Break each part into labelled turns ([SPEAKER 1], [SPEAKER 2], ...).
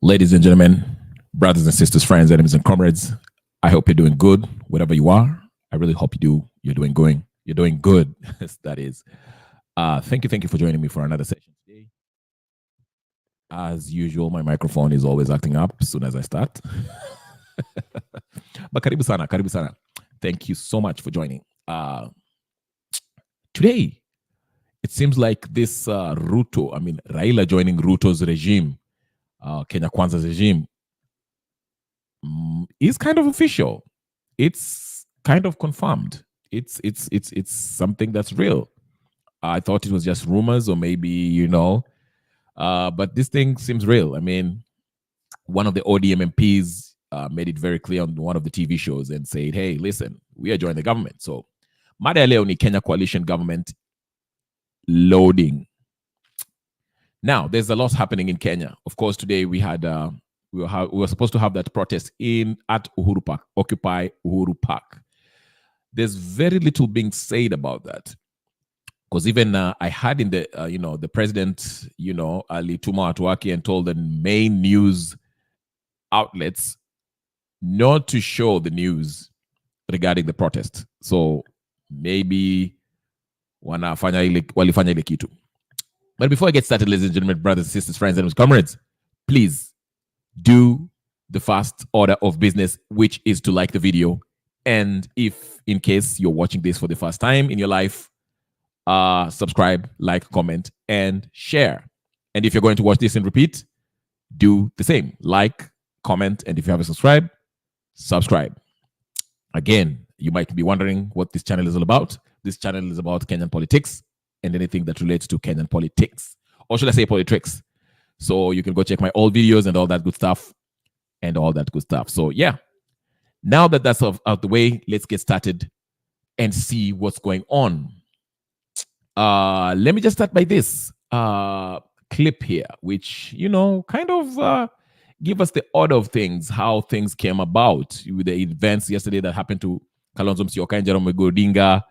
[SPEAKER 1] Ladies and gentlemen, brothers and sisters, friends, enemies and comrades, I hope you're doing good, wherever you are. I really hope you're doing good. That is. Thank you for joining me for another session today. As usual, my microphone is always acting up as soon as I start. But karibu sana. Thank you so much for joining. Today, it seems like this Raila joining Ruto's regime, Kenya Kwanza's regime, is kind of official. It's kind of confirmed. It's something that's real. I thought it was just rumors or maybe, but this thing seems real. I mean, one of the ODM MPs made it very clear on one of the TV shows and said, hey, listen, we are joining the government. So, mada leo ni Kenya Coalition Government loading. Now, there's a lot happening in Kenya. Of course, today we had we were supposed to have that protest at Uhuru Park, Occupy Uhuru Park. There's very little being said about that. Because even I had in the, the president, Ali Tuma Atuaki, and told the main news outlets not to show the news regarding the protest. So maybe walifanya ile kitu. But before I get started, ladies and gentlemen, brothers and sisters, friends and comrades, please do the first order of business, which is to like the video. And if, in case you're watching this for the first time in your life, subscribe, like, comment, and share. And if you're going to watch this in repeat, do the same. Like, comment, and if you haven't subscribed, subscribe. Again, you might be wondering what this channel is all about. This channel is about Kenyan politics and anything that relates to Kenyan politics. Or should I say politics? So you can go check my old videos and all that good stuff. So yeah, now that that's out the way, let's get started and see what's going on. Let me just start by this clip here, which, kind of give us the order of things, how things came about with the events yesterday that happened to Kalonzo Musyoka and Jerome Odinga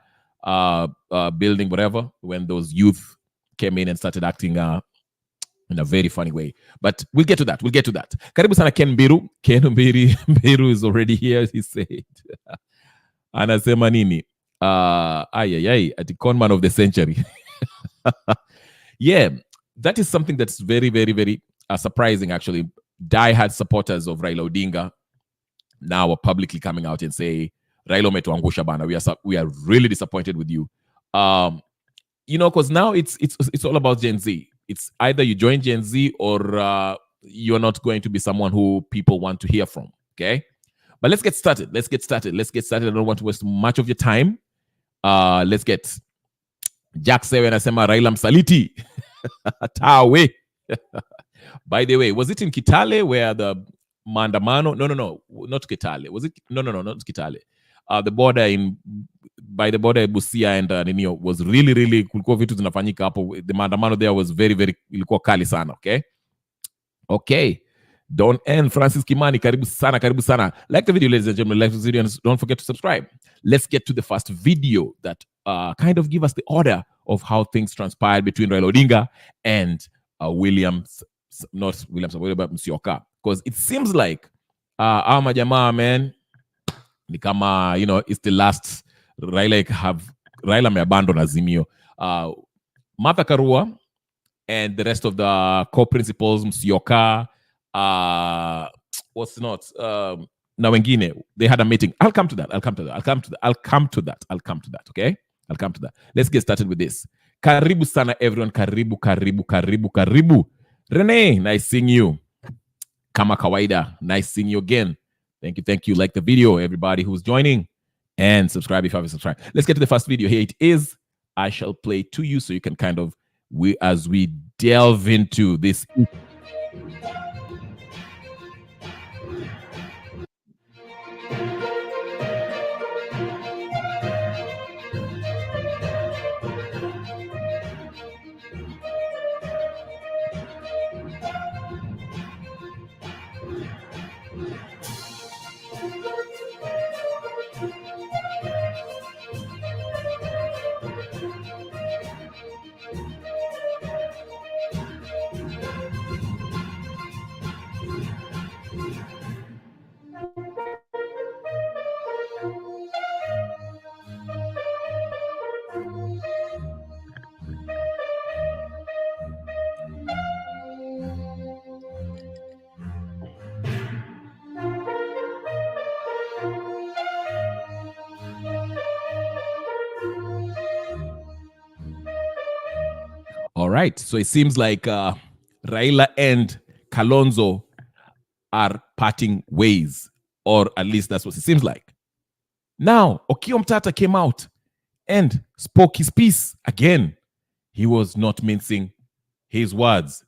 [SPEAKER 1] building, whatever, when those youth came in and started acting in a very funny way. But we'll get to that. Karibu sana Ken Mbiru. Ken Mbiru is already here, he said. Anasema nini? At the conman of the century. Yeah, that is something that's very, very, very surprising, actually. Die-hard supporters of Raila Odinga now are publicly coming out and say, Raila umetuangusha bana. We are really disappointed with you. Because now it's all about Gen Z. It's either you join Gen Z or you're not going to be someone who people want to hear from. Okay? But let's get started. I don't want to waste much of your time. Let's get Jack Sewe anasema Raila msaliti. Tawe. By the way, was it in Kitale where the maandamano? No, not Kitale. Was it? No, not Kitale. The border by the border Busia and Ninio was really kulikuwa vitu zinafanyika hapo. The maandamano there was very ilikuwa kali sana, okay. Don't end. Francis Kimani, karibu sana. Like the video, ladies and gentlemen. Like the video, and don't forget to subscribe. Let's get to the first video that kind of give us the order of how things transpired between Raila Odinga and William Musyoka. Because it seems like our majamaa, man, ni kama, it's the last. Raila may abandon Azimio. Martha Karua and the rest of the co-principals, Musyoka, na wengine, they had a meeting. I'll come to that. Okay, I'll come to that. Let's get started with this. Karibu sana everyone. Karibu. Renee, nice seeing you. Kama kawaida, nice seeing you again. Thank you. Like the video, everybody who's joining, and subscribe if you haven't subscribed. Let's get to the first video. Here it is. I shall play to you so you can kind of as we delve into this. All right. So it seems like Raila and Kalonzo are parting ways, or at least that's what it seems like. Now, Okiya Omtata came out and spoke his piece again. He was not mincing his words.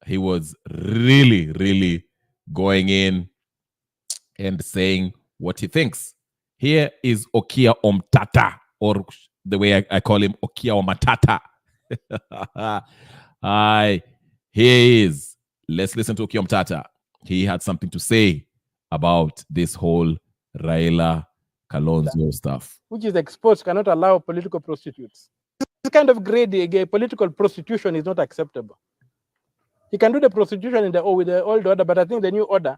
[SPEAKER 1] He was really, really going in and saying what he thinks. Here is Okiya Omtata, or the way I call him, Okiya Omatata. Hi, here he is. Let's listen to Okiya Omtata. He had something to say about this whole Raila Kalonzo stuff.
[SPEAKER 2] Which is exposed, cannot allow political prostitutes. This kind of grade, political prostitution is not acceptable. You can do the prostitution with the old order, but I think the new order,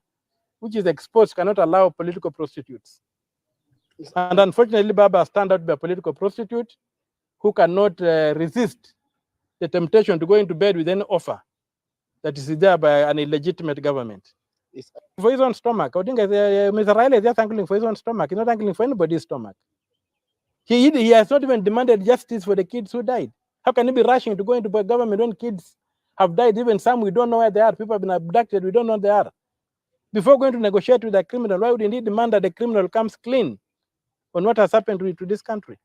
[SPEAKER 2] which is exposed, cannot allow political prostitutes. And unfortunately, Baba stand out to be a political prostitute who cannot resist the temptation to go into bed with any offer that is there by an illegitimate government. It's for his own stomach. I think Mr. Raila is just angling for his own stomach. He's not angling for anybody's stomach. He has not even demanded justice for the kids who died. How can he be rushing to go into government when kids have died? Even some, we don't know where they are. People have been abducted. We don't know where they are. Before going to negotiate with a criminal, why would he demand that the criminal comes clean on what has happened to this country?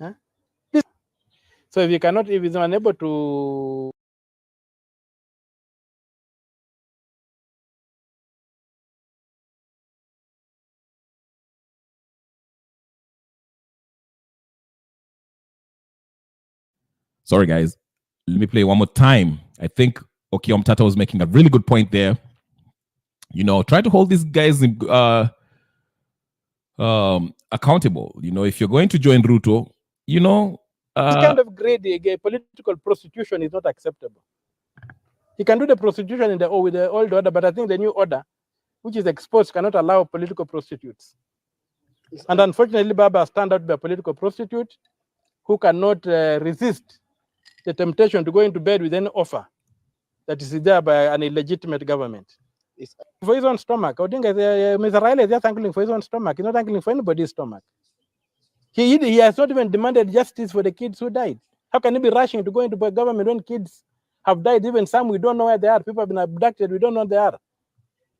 [SPEAKER 2] Huh? So if he's unable to...
[SPEAKER 1] Sorry, guys. Let me play one more time. I think Okiya Omtata was making a really good point there. You know, try to hold these guys accountable. You know, if you're going to join Ruto, you know...
[SPEAKER 2] this kind of grade, political prostitution is not acceptable. He can do the prostitution with the old order, but I think the new order, which is exposed, cannot allow political prostitutes. And unfortunately, Baba stand out to be a political prostitute who cannot resist the temptation to go into bed with any offer that is there by an illegitimate government. It's for his own stomach. I think Mr. Raila is just angling for his own stomach. He's not angling for anybody's stomach. He has not even demanded justice for the kids who died. How can he be rushing to go into government when kids have died? Even some, we don't know where they are. People have been abducted. We don't know where they are.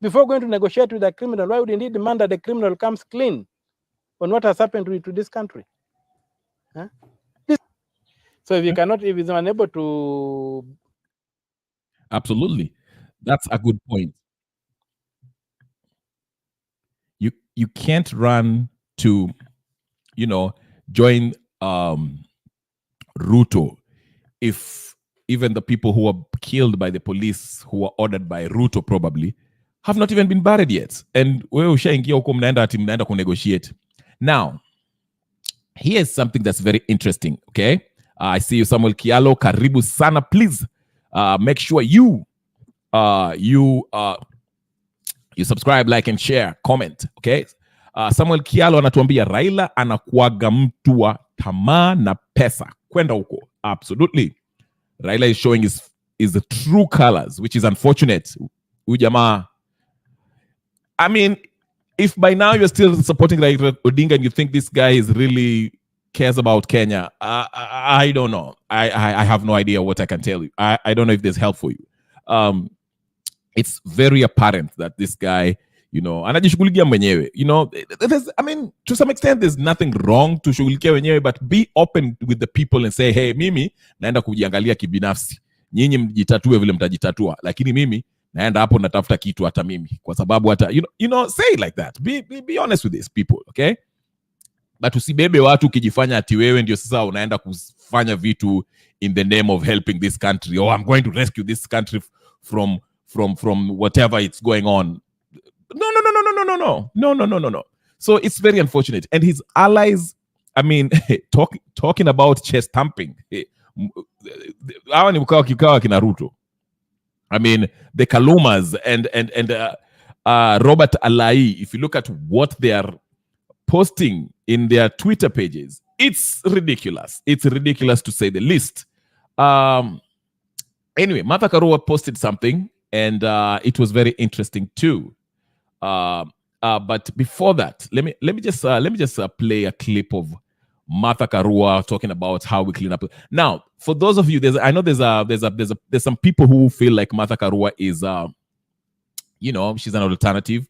[SPEAKER 2] Before going to negotiate with a criminal, why would he demand that the criminal comes clean on what has happened to this country? Huh? So if he's unable to...
[SPEAKER 1] Absolutely. That's a good point. You can't run to, you know, join Ruto if even the people who were killed by the police, who were ordered by Ruto probably, have not even been buried yet. And wewe ushaingia huko mnaenda kunegotiate. Now, here's something that's very interesting, okay? I see you, Samuel Kialo. Karibu sana. Please make sure you subscribe, like, and share, comment, okay? Samuel Kialo anatuambia Raila anakuaga mtu wa tamaa na pesa. Kwenda huko. Absolutely. Raila is showing his true colors, which is unfortunate. Ujamaa. I mean, if by now you're still supporting Raila Odinga and you think this guy is really cares about Kenya, I don't know. I have no idea what I can tell you. I don't know if there's help for you. It's very apparent that this guy, you know, anajishughulikia mwenyewe. You know, I mean, to some extent, there's nothing wrong to shughulikia mwenyewe, but be open with the people and say, hey, mimi naenda kujiangalia kibinafsi. Nyinyi mjitatue vile mtajitatua, lakini mimi naenda hapo natafuta kitu hata mimi. Kwa sababu hata, you know, say it like that. Be honest with these people, okay? But usibebe watu ukijifanya ati wewe ndio sasa unaenda kufanya vitu in the name of helping this country, or I'm going to rescue this country from whatever it's going on. No. So it's very unfortunate. And his allies, I mean, talking about chest thumping. I mean, the Kalumas and Robert Alai, if you look at what they are posting in their Twitter pages, it's ridiculous. It's ridiculous to say the least. Anyway, Martha Karua posted something, and it was very interesting too. But before that, let me just play a clip of Martha Karua talking about how we clean up. Now, for those of you, I know there's some people who feel like Martha Karua is, she's an alternative.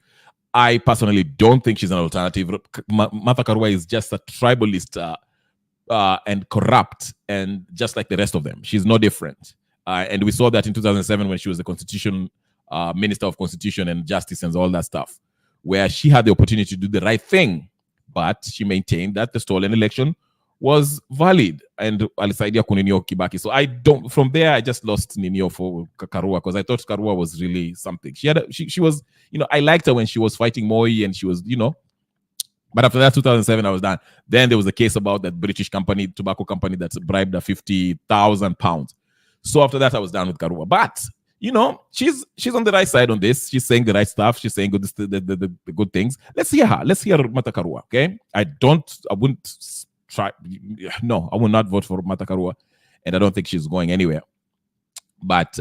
[SPEAKER 1] I personally don't think she's an alternative. Martha Karua is just a tribalist and corrupt, and just like the rest of them, she's no different. And we saw that in 2007 when she was the Minister of Constitution and Justice and all that stuff, where she had the opportunity to do the right thing, but she maintained that the stolen election was valid and alisaidia kuninio Kibaki. So from there, I just lost Ninio for Karua because I thought Karua was really something. She was, I liked her when she was fighting Moi and she was, but after that, 2007, I was done. Then there was a case about that British company, tobacco company, that bribed her £50,000. So after that, I was done with Karua. But she's on the right side on this. She's saying the right stuff. She's saying the good things. Let's hear her. Let's hear Martha Karua. Okay, I wouldn't try. No, I will not vote for Martha Karua, and I don't think she's going anywhere. But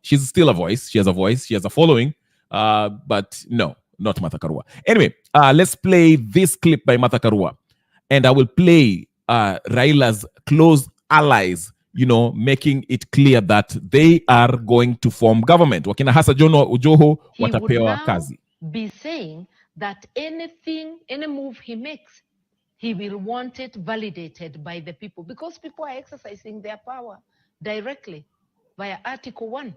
[SPEAKER 1] she's still a voice. She has a voice. She has a following. But no, not Martha Karua. Anyway, let's play this clip by Martha Karua, and I will play Raila's close allies, making it clear that they are going to form government. Wakina Hasa Joho watapewa kazi.
[SPEAKER 3] Be saying that any move he makes, he will want it validated by the people, because people are exercising their power directly via Article 1.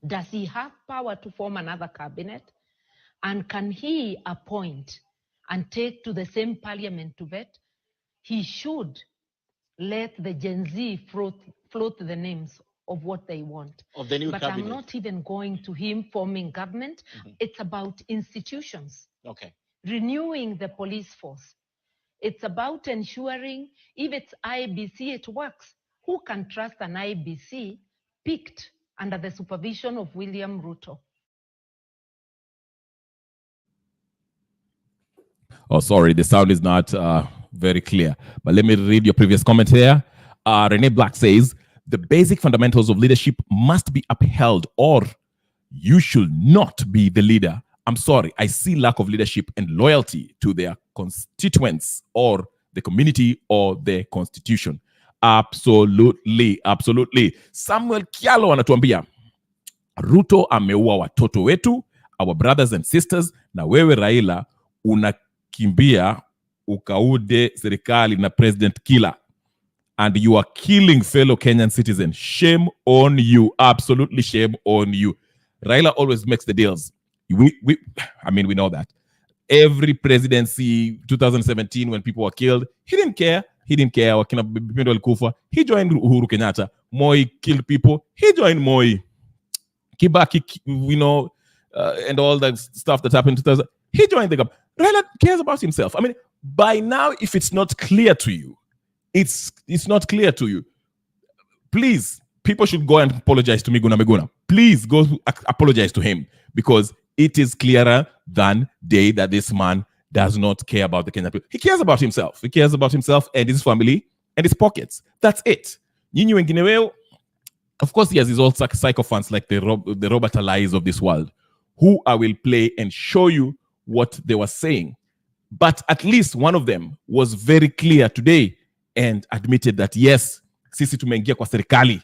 [SPEAKER 3] Does he have power to form another cabinet? And can he appoint and take to the same parliament to vet? He should let the Gen Z float the names of what they want.
[SPEAKER 4] Of the new cabinet.
[SPEAKER 3] I'm not even going to him forming government. Mm-hmm. It's about institutions.
[SPEAKER 4] Okay.
[SPEAKER 3] Renewing the police force. It's about ensuring if it's IEBC, it works. Who can trust an IEBC picked under the supervision of William Ruto?
[SPEAKER 1] Oh, sorry, the sound is not very clear. But let me read your previous comment here. Renee Black says, the basic fundamentals of leadership must be upheld, or you should not be the leader. I'm sorry, I see lack of leadership and loyalty to their constituents or the community or the constitution. Absolutely, absolutely. Samuel Kialo anatuambia, Ruto ameua watoto wetu, our brothers and sisters, na wewe Raila unakimbia ukaude serikali na president killer, and you are killing fellow Kenyan citizens. Shame on you. Absolutely shame on you. Raila always makes the deals. We know that. Every presidency, 2017, when people were killed, he didn't care. He didn't care. He joined Uhuru Kenyatta. Moi killed people. He joined Moi. Kibaki, and all that stuff that happened in 2000. He joined the government. Raila cares about himself. By now, if it's not clear to you, it's not clear to you. Please, people should go and apologize to Miguna. Please go apologize to him, because it is clearer than day that this man does not care about the Kenyan people. He cares about himself. He cares about himself and his family and his pockets. That's it. Of course, he has his old sycophants like the Robert Alais of this world, who I will play and show you what they were saying. But at least one of them was very clear today and admitted that, yes, sisi tumeingia kwa serikali.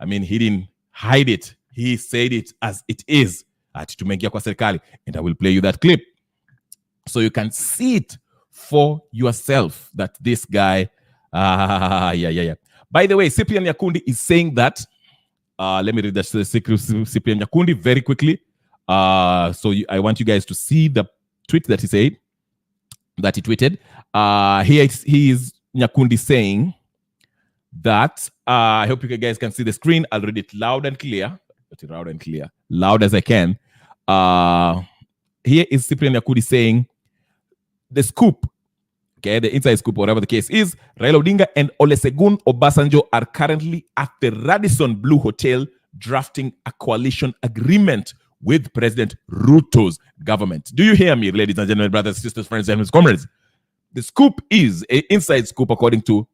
[SPEAKER 1] He didn't hide it. He said it as it is. Tumeingia kwa serikali. And I will play you that clip so you can see it for yourself that this guy, yeah. By the way, Cyprian Nyakundi is saying that, let me read that Cyprian Nyakundi very quickly. I want you guys to see the tweet that he said, that he tweeted. He is Nyakundi saying that, I hope you guys can see the screen. I'll read it loud and clear. Loud as I can. Here is Cyprian Nyakundi saying, the scoop, okay, the inside scoop, whatever the case is, Raila Odinga and Olusegun Obasanjo are currently at the Radisson Blu Hotel drafting a coalition agreement with President Ruto's government. Do you hear me, ladies and gentlemen, brothers, sisters, friends, and comrades? The scoop is an inside scoop according to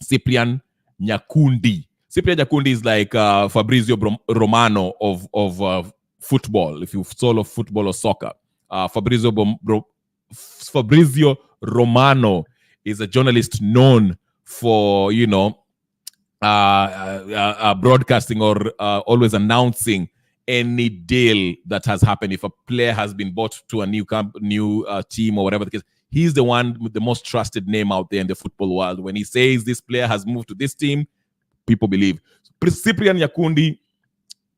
[SPEAKER 1] Cyprian Nyakundi. Cyprian Nyakundi is like Fabrizio Romano of football, if you follow football or soccer. Fabrizio Romano is a journalist known for, broadcasting or always announcing any deal that has happened. If a player has been bought to a new team or whatever the case, he's the one with the most trusted name out there in the football world. When he says this player has moved to this team, people believe. Cyprian Nyakundi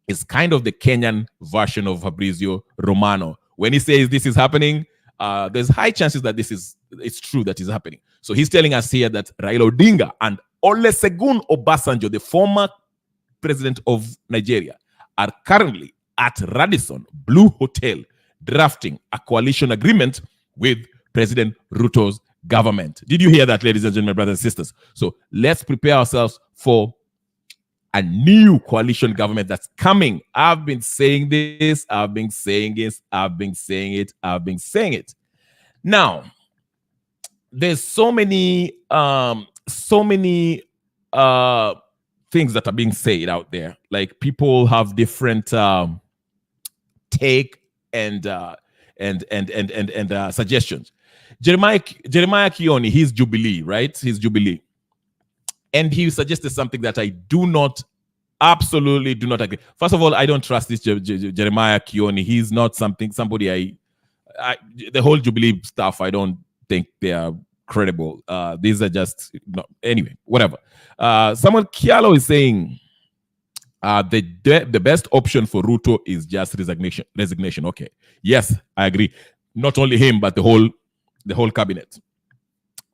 [SPEAKER 1] is kind of the Kenyan version of Fabrizio Romano. When he says this is happening, there's high chances that it's true that is happening. So he's telling us here that Raila Odinga and Olusegun Obasanjo, the former president of Nigeria, are currently at Radisson Blue Hotel drafting a coalition agreement with President Ruto's government. Did you hear that, ladies and gentlemen, brothers and sisters? So let's prepare ourselves for a new coalition government that's coming. I've been saying this, I've been saying it. Now, there's so many things that are being said out there. Like, people have different take and suggestions. Jeremiah Kioni, he's Jubilee, right? He's Jubilee. And he suggested something that I absolutely do not agree. First of all, I don't trust this Jeremiah Kioni. He's not somebody the whole Jubilee stuff, I don't think they are credible. These are just, anyway, whatever. Someone, Kialo, is saying the best option for Ruto is just resignation. Okay. Yes, I agree. Not only him, but the whole cabinet.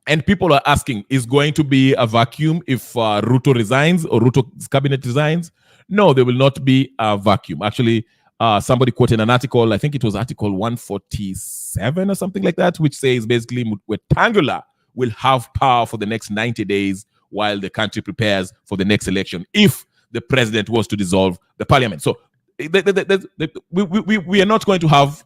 [SPEAKER 1] And people are asking, is going to be a vacuum if Ruto resigns or Ruto's cabinet resigns? No, there will not be a vacuum. Actually, somebody quoted an article, I think it was article 147 or something like that, which says basically Wetangula will have power for the next 90 days while the country prepares for the next election if the president was to dissolve the parliament. So we are not going to have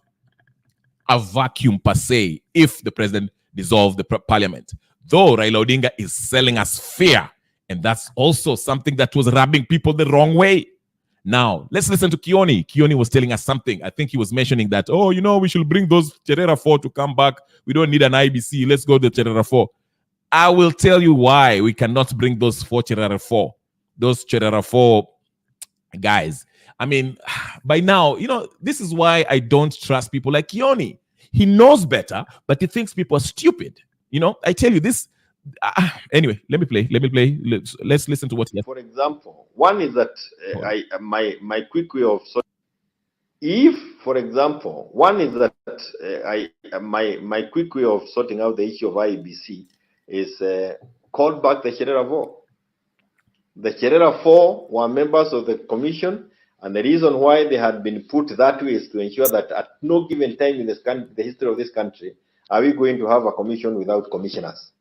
[SPEAKER 1] a vacuum per se if the president dissolve the parliament, though Raila Odinga is selling us fear, and that's also something that was rubbing people the wrong way. Now, let's listen to Kioni. Kioni was telling us something. I think he was mentioning that, we should bring those Cherera 4 to come back. We don't need an IEBC. Let's go to Cherera 4. I will tell you why we cannot bring those Cherera 4. Those Cherera 4 guys. I mean, by now, this is why I don't trust people like Kioni. He knows better, but he thinks people are stupid. I tell you this. Anyway, let me play. Let's listen to what he has.
[SPEAKER 4] For example, one is that my quick way of sorting. If, for example, one is that my quick way of sorting out the issue of IEBC is call back the Cherera 4. The Cherera 4 were members of the commission. And the reason why they had been put that way is to ensure that at no given time in the history of this country are we going to have a commission without commissioners.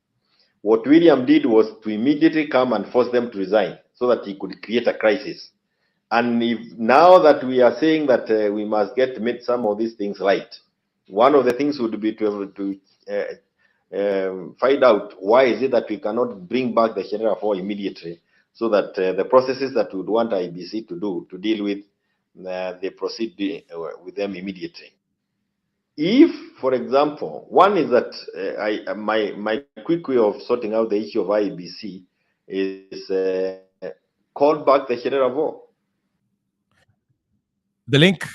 [SPEAKER 4] What William did was to immediately come and force them to resign so that he could create a crisis. And now that we are saying that we must make some of these things right, one of the things would be to find out why is it that we cannot bring back the Cherera 4 immediately, so that the processes that we would want IEBC to do to deal with, they proceed with them immediately. If, for example, one is that my quick way of sorting out the issue of IEBC is call back the Cherera 4.
[SPEAKER 1] The link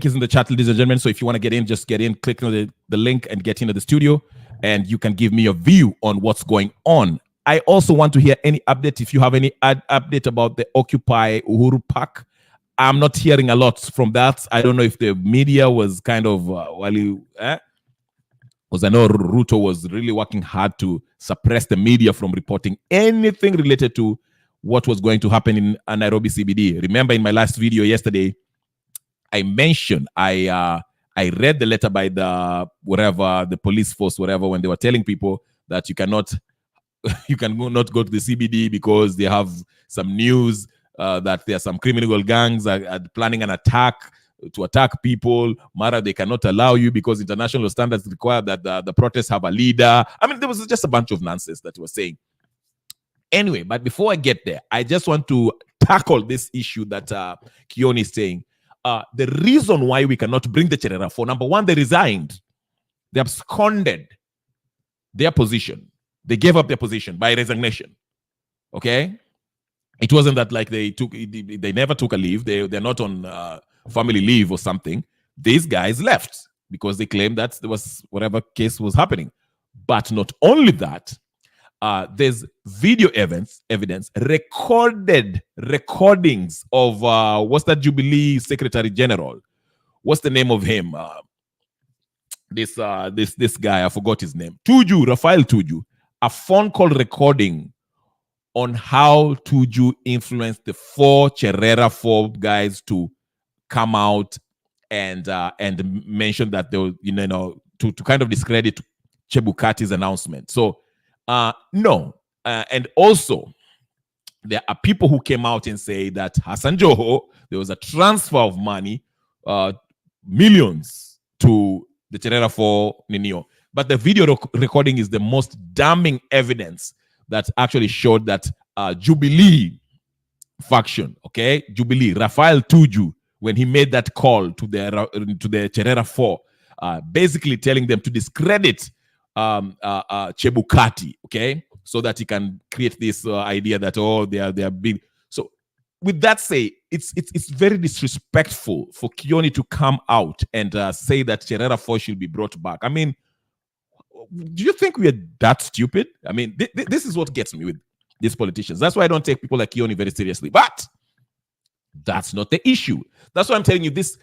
[SPEAKER 1] is in the chat, ladies and gentlemen. So if you want to get in, just get in, click on the link and get into the studio, and you can give me a view on what's going on. I also want to hear any update. If you have any update about the Occupy Uhuru Park, I'm not hearing a lot from that. I don't know if the media was kind of, because I know Ruto was really working hard to suppress the media from reporting anything related to what was going to happen in Nairobi CBD. Remember in my last video yesterday, I mentioned, I read the letter by the police force, whatever, when they were telling people that you cannot go to the CBD because they have some news that there are some criminal gangs are planning an attack to attack people. Mara, they cannot allow you because international standards require that the protests have a leader. I mean, there was just a bunch of nonsense that he was saying. Anyway, but before I get there, I just want to tackle this issue that Kioni is saying. The reason why we cannot bring the Cherera 4, number one, they resigned. They absconded. their position. They gave up their position by resignation. Okay, it wasn't that like they never took a leave. They're not on family leave or something. These guys left because they claimed that there was whatever case was happening. But not only that, there's video evidence, recordings of what's that Jubilee Secretary General? What's the name of him? This guy, I forgot his name. Rafael Tuju, a phone call recording on how Tuju influenced the 4 Cherera 4 guys to come out and mention that they were, to kind of discredit Chebukati's announcement. So no. And also, there are people who came out and say that Hassan Joho, there was a transfer of money, millions, to the Cherera 4 Ninio. But the video recording is the most damning evidence that actually showed that Jubilee faction, okay, Jubilee, Rafael Tuju, when he made that call to the Cherera 4, basically telling them to discredit Chebukati, okay, so that he can create this idea that they are big. So, with that say, it's very disrespectful for Kioni to come out and say that Cherera 4 should be brought back. I mean, do you think we are that stupid? I mean, this is what gets me with these politicians. That's why I don't take people like Kioni very seriously. But that's not the issue. That's why I'm telling you, this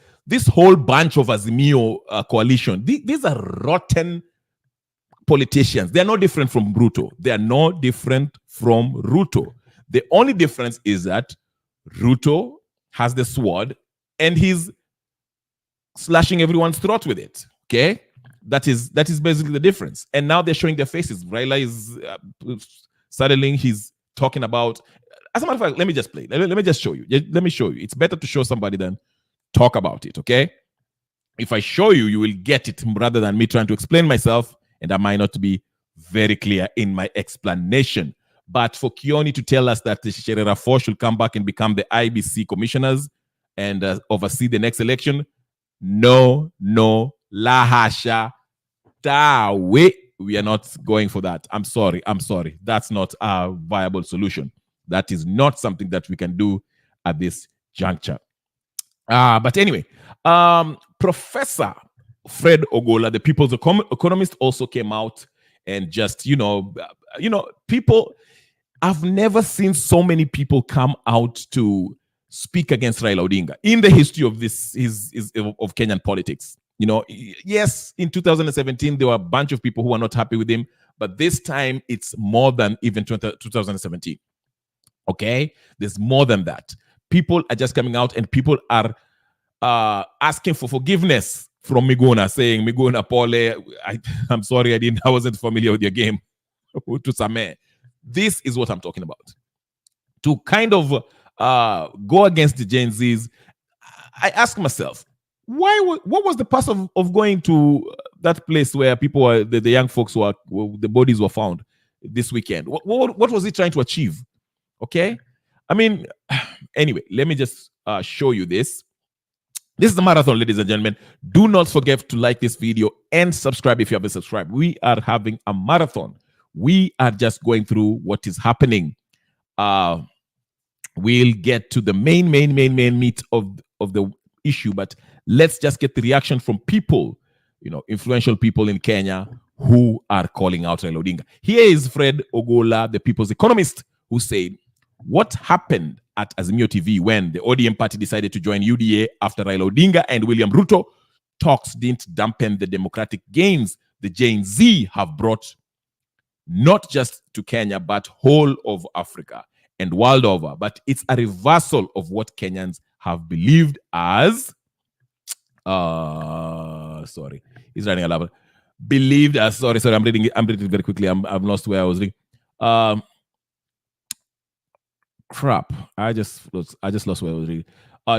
[SPEAKER 1] whole bunch of Azimio coalition, these are rotten politicians. They are no different from Ruto. They are no different from Ruto. The only difference is that Ruto has the sword and he's slashing everyone's throat with it. Okay? That is basically the difference. And now they're showing their faces. Raila is suddenly he's talking about. As a matter of fact, let me just play. Let me just show you. Let me show you. It's better to show somebody than talk about it. Okay? If I show you, you will get it rather than me trying to explain myself, and I might not be very clear in my explanation. But for Kioni to tell us that the Cherera 4 should come back and become the IEBC commissioners and oversee the next election, no, lahasha, tawe. We are not going for that. I'm sorry. That's not a viable solution. That is not something that we can do at this juncture. But anyway, Professor Fred Ogola, the People's Economist, also came out and just, people. I've never seen so many people come out to speak against Raila Odinga in the history of of Kenyan politics. Yes, in 2017, there were a bunch of people who were not happy with him, but this time it's more than even 2017. Okay? There's more than that. People are just coming out and people are asking for forgiveness from Miguna, saying, Miguna, Pole, I'm sorry, I wasn't familiar with your game. To Same. This is what I'm talking about. To kind of go against the Gen Zs, I ask myself, what was the purpose of going to that place where people were, the young folks were, the bodies were found this weekend? What was he trying to achieve? Okay? I mean, anyway, let me just show you this. This is the marathon, ladies and gentlemen. Do not forget to like this video and subscribe if you haven't subscribed. We are having a marathon. We are just going through what is happening. We'll get to the main meat of the issue, but let's just get the reaction from people, influential people in Kenya who are calling out Raila Odinga. Here is Fred Ogola, the People's Economist, who said, what happened at Azimio TV when the ODM party decided to join UDA after Raila Odinga and William Ruto talks didn't dampen the democratic gains the Gen Z have brought not just to Kenya, but whole of Africa and world over. But it's a reversal of what Kenyans have believed as, sorry, he's running a lot. Believed as, sorry, I'm reading very quickly. I've lost where I was reading. Crap, I just lost where I was reading.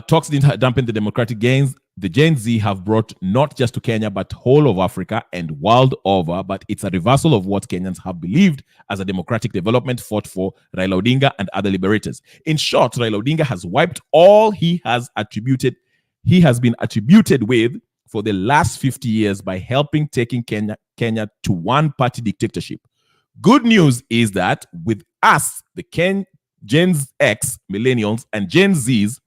[SPEAKER 1] Talks didn't dampen the democratic gains the Gen Z have brought not just to Kenya, but whole of Africa and world over. But it's a reversal of what Kenyans have believed as a democratic development fought for Raila Odinga and other liberators. In short, Raila Odinga has wiped all he has been attributed with for the last 50 years by helping taking Kenya Kenya to one-party dictatorship. Good news is that with us, the Gen X, millennials, and Gen Zs,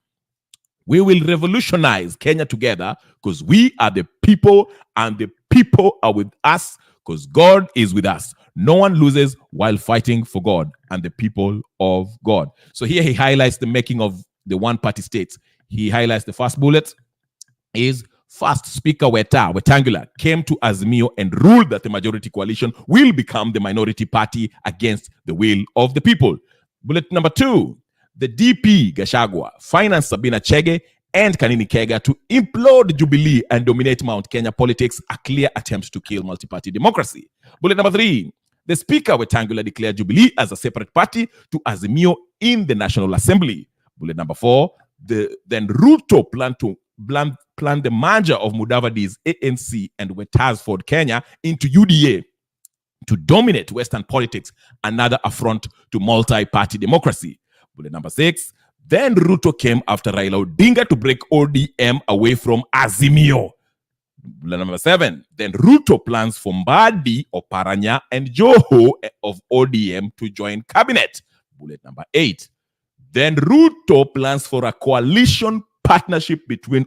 [SPEAKER 1] we will revolutionize Kenya together because we are the people and the people are with us because God is with us. No one loses while fighting for God and the people of God. So here he highlights the making of the one-party states. He highlights the first bullet is first Speaker Wetangula came to Azimio and ruled that the majority coalition will become the minority party against the will of the people. Bullet number 2, the DP Gachagua financed Sabina Chege and Kanini Kega to implode Jubilee and dominate Mount Kenya politics, a clear attempt to kill multi-party democracy. Bullet number 3, the Speaker Wetangula declared Jubilee as a separate party to Azimio in the National Assembly. Bullet number 4, then Ruto planned the merger of Mudavadi's ANC and Weta's Ford Kenya into UDA to dominate Western politics, another affront to multi-party democracy. Bullet number 6, then Ruto came after Raila Odinga to break ODM away from Azimio. Bullet number 7, then Ruto plans for Mbadi, Oparanya, and Joho of ODM to join cabinet. Bullet number 8, then Ruto plans for a coalition partnership between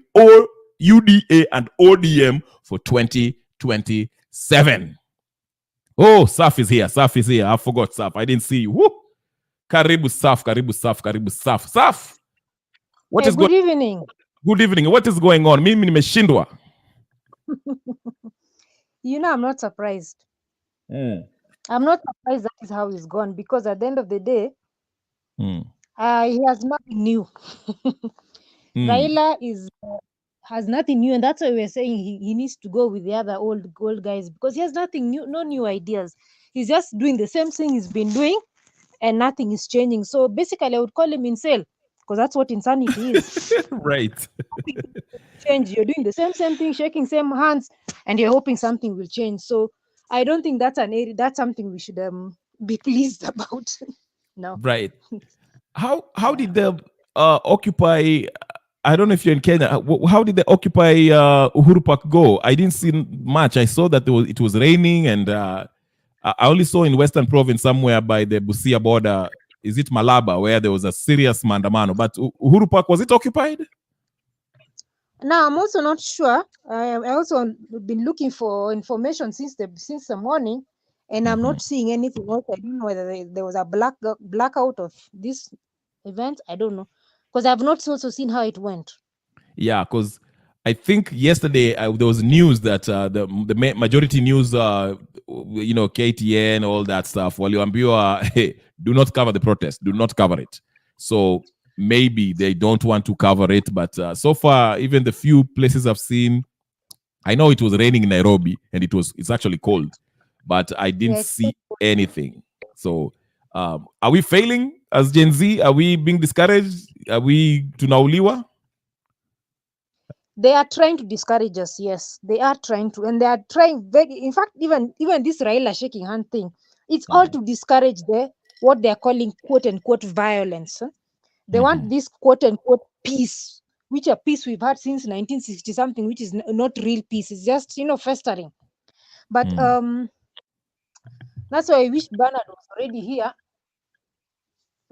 [SPEAKER 1] UDA and ODM for 2027. Oh, Saf is here. Saf is here. I forgot Saf. I didn't see you. Woo. Karibu Saf. Saf. What is
[SPEAKER 5] good evening.
[SPEAKER 1] Good evening. What is going on? Mimi nimeshindwa.
[SPEAKER 5] I'm not surprised. I'm not surprised that is how he's gone because at the end of the day, he has nothing new. Raila has nothing new, and that's why we're saying he needs to go with the other old guys because he has nothing new, no new ideas. He's just doing the same thing he's been doing, and nothing is changing. So basically, I would call him insane because that's what insanity is.
[SPEAKER 1] Right.
[SPEAKER 5] Change. You're doing the same thing, shaking same hands, and you're hoping something will change. So I don't think that's something we should be pleased about. No.
[SPEAKER 1] Right. How did the Occupy? I don't know if you're in Kenya. How did the Occupy Uhuru Park go? I didn't see much. I saw that it was raining, and I only saw in Western Province somewhere by the Busia border. Is it Malaba where there was a serious mandamano? But Uhuru Park, was it occupied?
[SPEAKER 5] No, I'm also not sure. I also been looking for information since the morning, and I'm not seeing anything else. I don't know whether there was a blackout of this event. I don't know. Because I've not also seen how it went.
[SPEAKER 1] Yeah, because I think yesterday there was news that the majority news, KTN, all that stuff, waliambiwa, hey, do not cover the protest, do not cover it. So maybe they don't want to cover it, but so far, even the few places I've seen, I know it was raining in Nairobi and it's actually cold, but I didn't see anything. So are we failing as Gen Z? Are we being discouraged? Are we tunauliwa?
[SPEAKER 5] They are trying to discourage us. Yes, they are trying to, and they are trying. In fact, even this Raila shaking hand thing, it's all to discourage what they are calling quote unquote violence. They want this quote unquote peace, which a peace we've had since 1960 something, which is not real peace. It's just festering. But that's why I wish Bernard was already here.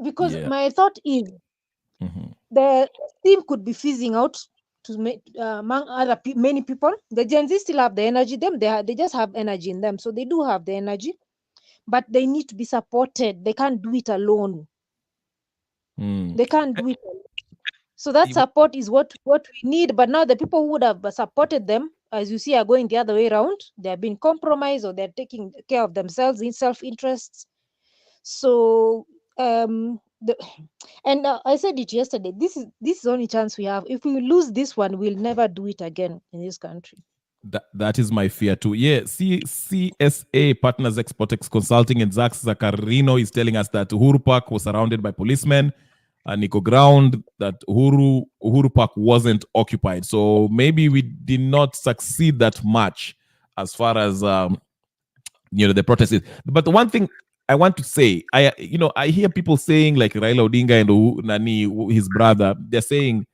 [SPEAKER 5] Because my thought is the team could be fizzing out among many people. The Gen Z still have the energy. They just have energy in them. So they do have the energy. But they need to be supported. They can't do it alone. They can't do it alone. So that support is what we need. But now the people who would have supported them, as you see, are going the other way around. They are being compromised or they're taking care of themselves in self-interests. So I said it yesterday. This is the only chance we have. If we lose this one, we'll never do it again in this country.
[SPEAKER 1] That is my fear too. Yeah, CSA Partners Exportex Consulting and Zax Zakarino is telling us that Uhuru Park was surrounded by policemen. Nico Ground that Uhuru Park wasn't occupied. So maybe we did not succeed that much as far as the protest is. But the one thing I want to say, I hear people saying like Raila Odinga and Nani, his brother, they're saying,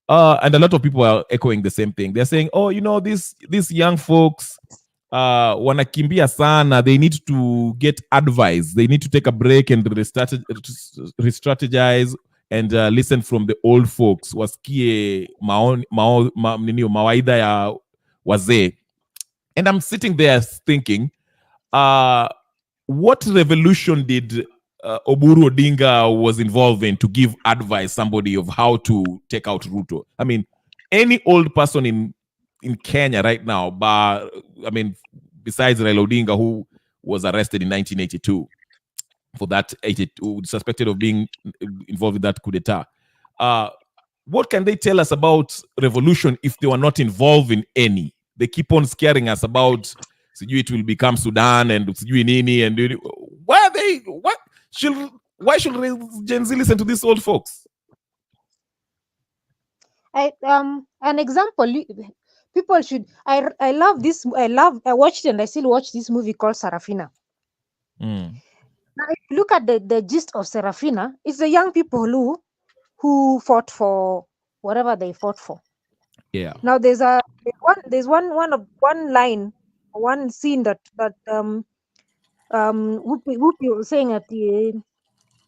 [SPEAKER 1] and a lot of people are echoing the same thing. They're saying, these young folks, wanakimbia sana. They need to get advice. They need to take a break and re-strategize and listen from the old folks. Wasikie mawaidha ya wazee. And I'm sitting there thinking, what revolution did Oburu Odinga was involved in to give advice somebody of how to take out Ruto? I mean, any old person in Kenya right now, besides Raila Odinga, who was arrested in 1982 for that, suspected of being involved in that coup d'etat. What can they tell us about revolution if they were not involved in any? They keep on scaring us about it will become Sudan and Nini and why should Gen Z listen to these old folks?
[SPEAKER 5] An example, people should. I love this. I watched and I still watch this movie called Sarafina. Now, if you look at the gist of Sarafina, it's the young people who fought for whatever they fought for.
[SPEAKER 1] Yeah.
[SPEAKER 5] Now there's one line, one scene that Whoopi was saying at the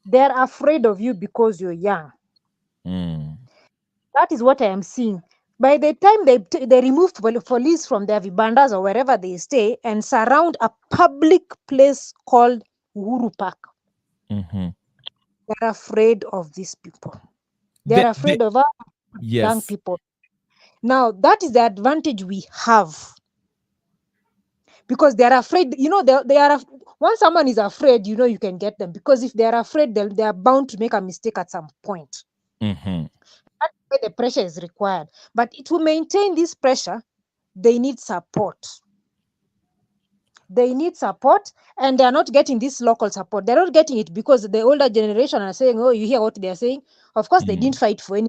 [SPEAKER 5] they're afraid of you because you're young. That is what I am seeing. By the time they removed police from their vibandas or wherever they stay and surround a public place called Uhuru Park, they're afraid of these people. They're afraid of our young people. Now, that is the advantage we have. Because they're afraid, they are. Once someone is afraid, you can get them. Because if they're afraid, they are bound to make a mistake at some point. That's why the pressure is required. But to maintain this pressure, they need support. They need support, and they're not getting this local support. They're not getting it because the older generation are saying, oh, you hear what they're saying? Of course, they didn't fight for any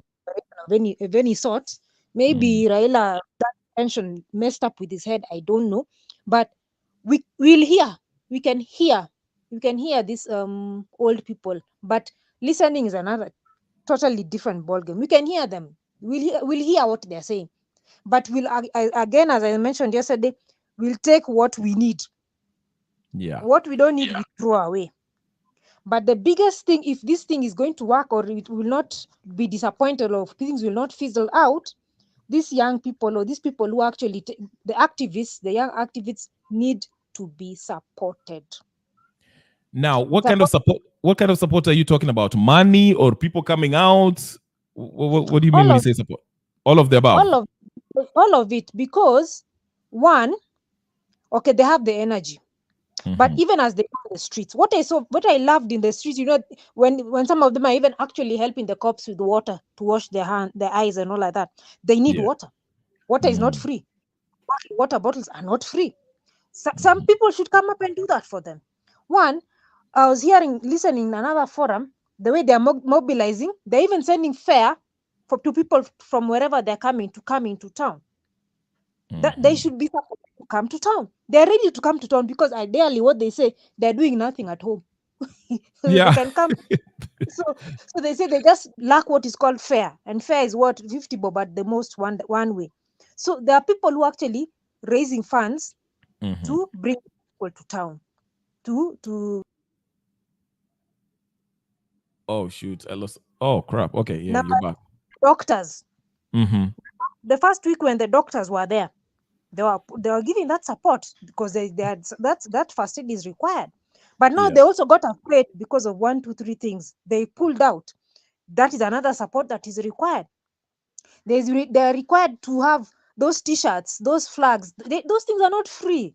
[SPEAKER 5] of any sort. Maybe Raila, that tension messed up with his head. I don't know. But we can hear these old people. But listening is another totally different ballgame. We can hear them. We'll hear what they're saying. But we'll, again, as I mentioned yesterday, we'll take what we need.
[SPEAKER 1] Yeah.
[SPEAKER 5] What we don't need, we throw away. But the biggest thing, if this thing is going to work or it will not be disappointed or things will not fizzle out, these young people or these people who actually, the young activists need to be supported.
[SPEAKER 1] Now, what kind of support are you talking about? Money or people coming out? What do you mean when you say support? All of the above?
[SPEAKER 5] All of it, because one, okay, they have the energy. But even as they go on the streets, what I loved in the streets, when some of them are even actually helping the cops with water to wash their eyes and all like that, they need water. Water is not free. Water bottles are not free. Some people should come up and do that for them. One, I was listening in another forum, the way they're mobilizing, they're even sending fare to people from wherever they're coming to come into town. That they should be supposed to come to town. They're ready to come to town because ideally what they say, they're doing nothing at home. So they can come. So they say they just lack what is called fare. And fare is what? 50 bob at the most one way. So there are people who are actually raising funds to bring people to town.
[SPEAKER 1] Oh shoot, I lost. Oh crap. Okay, yeah,
[SPEAKER 5] now,
[SPEAKER 1] you're back.
[SPEAKER 5] Doctors. The first week when the doctors were there, they were giving that support because that first aid is required. But now they also got afraid because of 1, 2, 3 things. They pulled out. That is another support that is required. They're required to have those t-shirts, those flags. Those things are not free.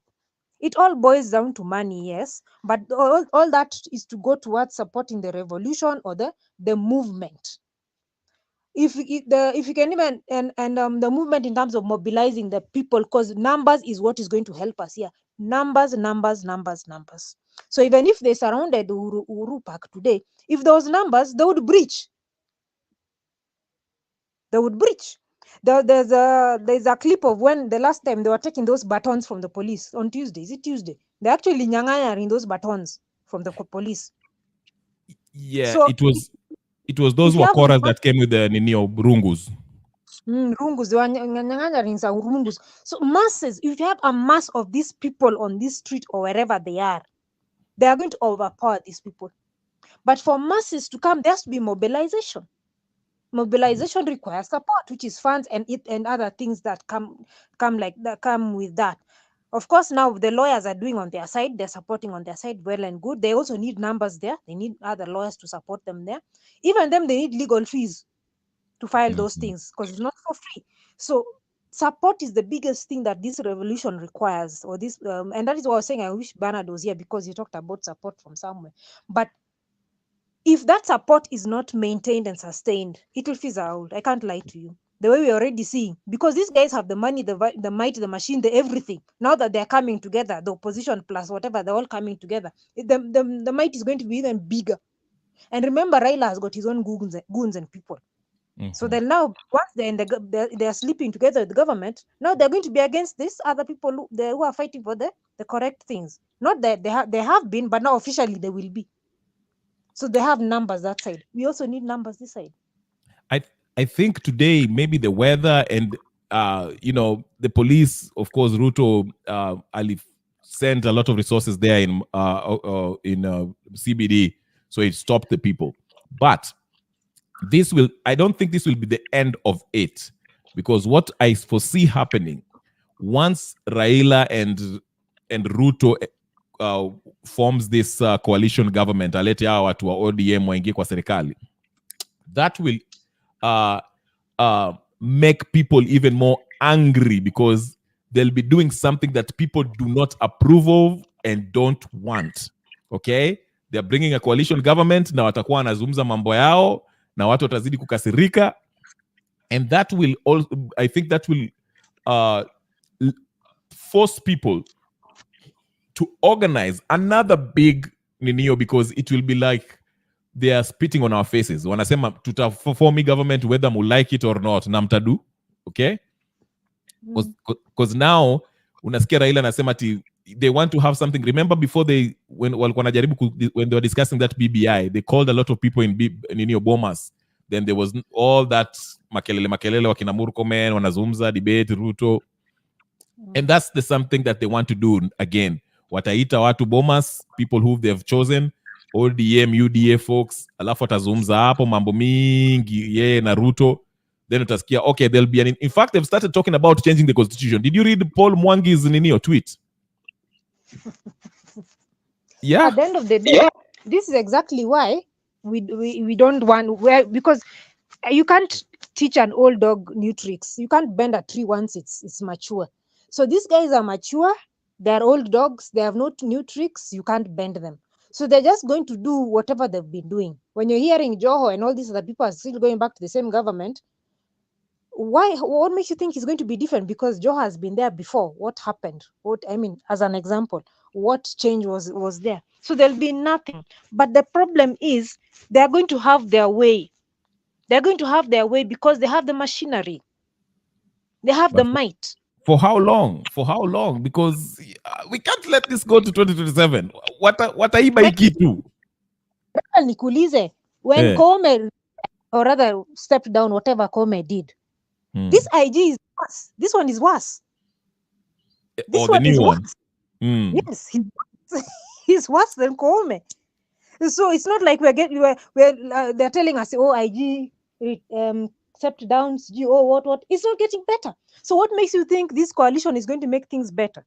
[SPEAKER 5] It all boils down to money, yes, but all that is to go towards supporting the revolution or the movement. If you can even and the movement in terms of mobilizing the people, because numbers is what is going to help us here. Numbers. So even if they surrounded Uhuru Park today, if those numbers, they would breach. There's a clip of when the last time they were taking those batons from the police on Tuesday. Is it Tuesday? They're actually nyang'anying those batons from the police.
[SPEAKER 1] Yeah, so it was those wakoras that came with the Ninio Burungus.
[SPEAKER 5] Rungus, they were nyang'anyang'anya some rungus. So masses, if you have a mass of these people on this street or wherever they are going to overpower these people. But for masses to come, there has to be mobilization. Mobilization requires support, which is funds and other things that come with that. Of course, now the lawyers are doing on their side, they're supporting on their side, well and good. They also need numbers there. They need other lawyers to support them there. Even them, they need legal fees to file those things because it's not for free. So support is the biggest thing that this revolution requires, or this, and that is what I was saying. I wish Bernard was here because he talked about support from somewhere. But if that support is not maintained and sustained, it will fizzle out. I can't lie to you. The way we're already seeing, because these guys have the money, the might, the machine, the everything. Now that they're coming together, the opposition plus whatever, they're all coming together. The might is going to be even bigger. And remember, Raila has got his own goons and people. So then now, once they're sleeping together with the government, now they're going to be against these other people who are fighting for the correct things. Not that they have been, but now officially they will be. So they have numbers that side. We also need numbers this side.
[SPEAKER 1] I think today maybe the weather and the police, of course, Ruto Ali sent a lot of resources there in CBD, so it stopped the people. But I don't think this will be the end of it, because what I foresee happening once Raila and Ruto forms this coalition government, alete hawa watu wa ODM waingie kwa serikali, that will make people even more angry, because they'll be doing something that people do not approve of and don't want. Okay, they're bringing a coalition government, na watakuwa wanazungumza mambo yao na watu watazidi kukasirika, and that will also, I think that will force people to organize another big ninio, because it will be like they are spitting on our faces. Wanasema tutaform government whether mu like it or not, na mtadu. Okay, because now unasikia Raila anasema they want to have something. Remember before when they were discussing that BBI, they called a lot of people in Bomas. Then there was all that makelele wakina Murkomen wanazungumza debate Ruto, and that's something that they want to do again. Wataita watu Bomas, people who they've chosen, ODM, UDA folks, alafu watazungumza hapo mambo mingi yeye na Ruto. Then utasikia, okay, there'll be in fact, they've started talking about changing the constitution. Did you read Paul Mwangi's tweet? Yeah.
[SPEAKER 5] At the end of the day, this is exactly why we don't want, because you can't teach an old dog new tricks. You can't bend a tree once it's mature. So these guys are mature. They're old dogs. They have no new tricks. You can't bend them. So they're just going to do whatever they've been doing. When you're hearing Joho and all these other people are still going back to the same government, what makes you think it's going to be different? Because Joho has been there before. What happened? As an example, what change was there? So there'll be nothing. But the problem is they're going to have their way. They're going to have their way because they have the machinery. They have the might.
[SPEAKER 1] For how long? For how long? Because we can't let this go to 2027. Wataiba ikitu.
[SPEAKER 5] Nikulize, when Koome, or rather stepped down, whatever Koome did, this IG is worse. This one is worse. This one is worse. Yes, he's worse than Koome. So it's not like they're telling us, oh, IG stepped down, what. It's not getting better. So what makes you think this coalition is going to make things better?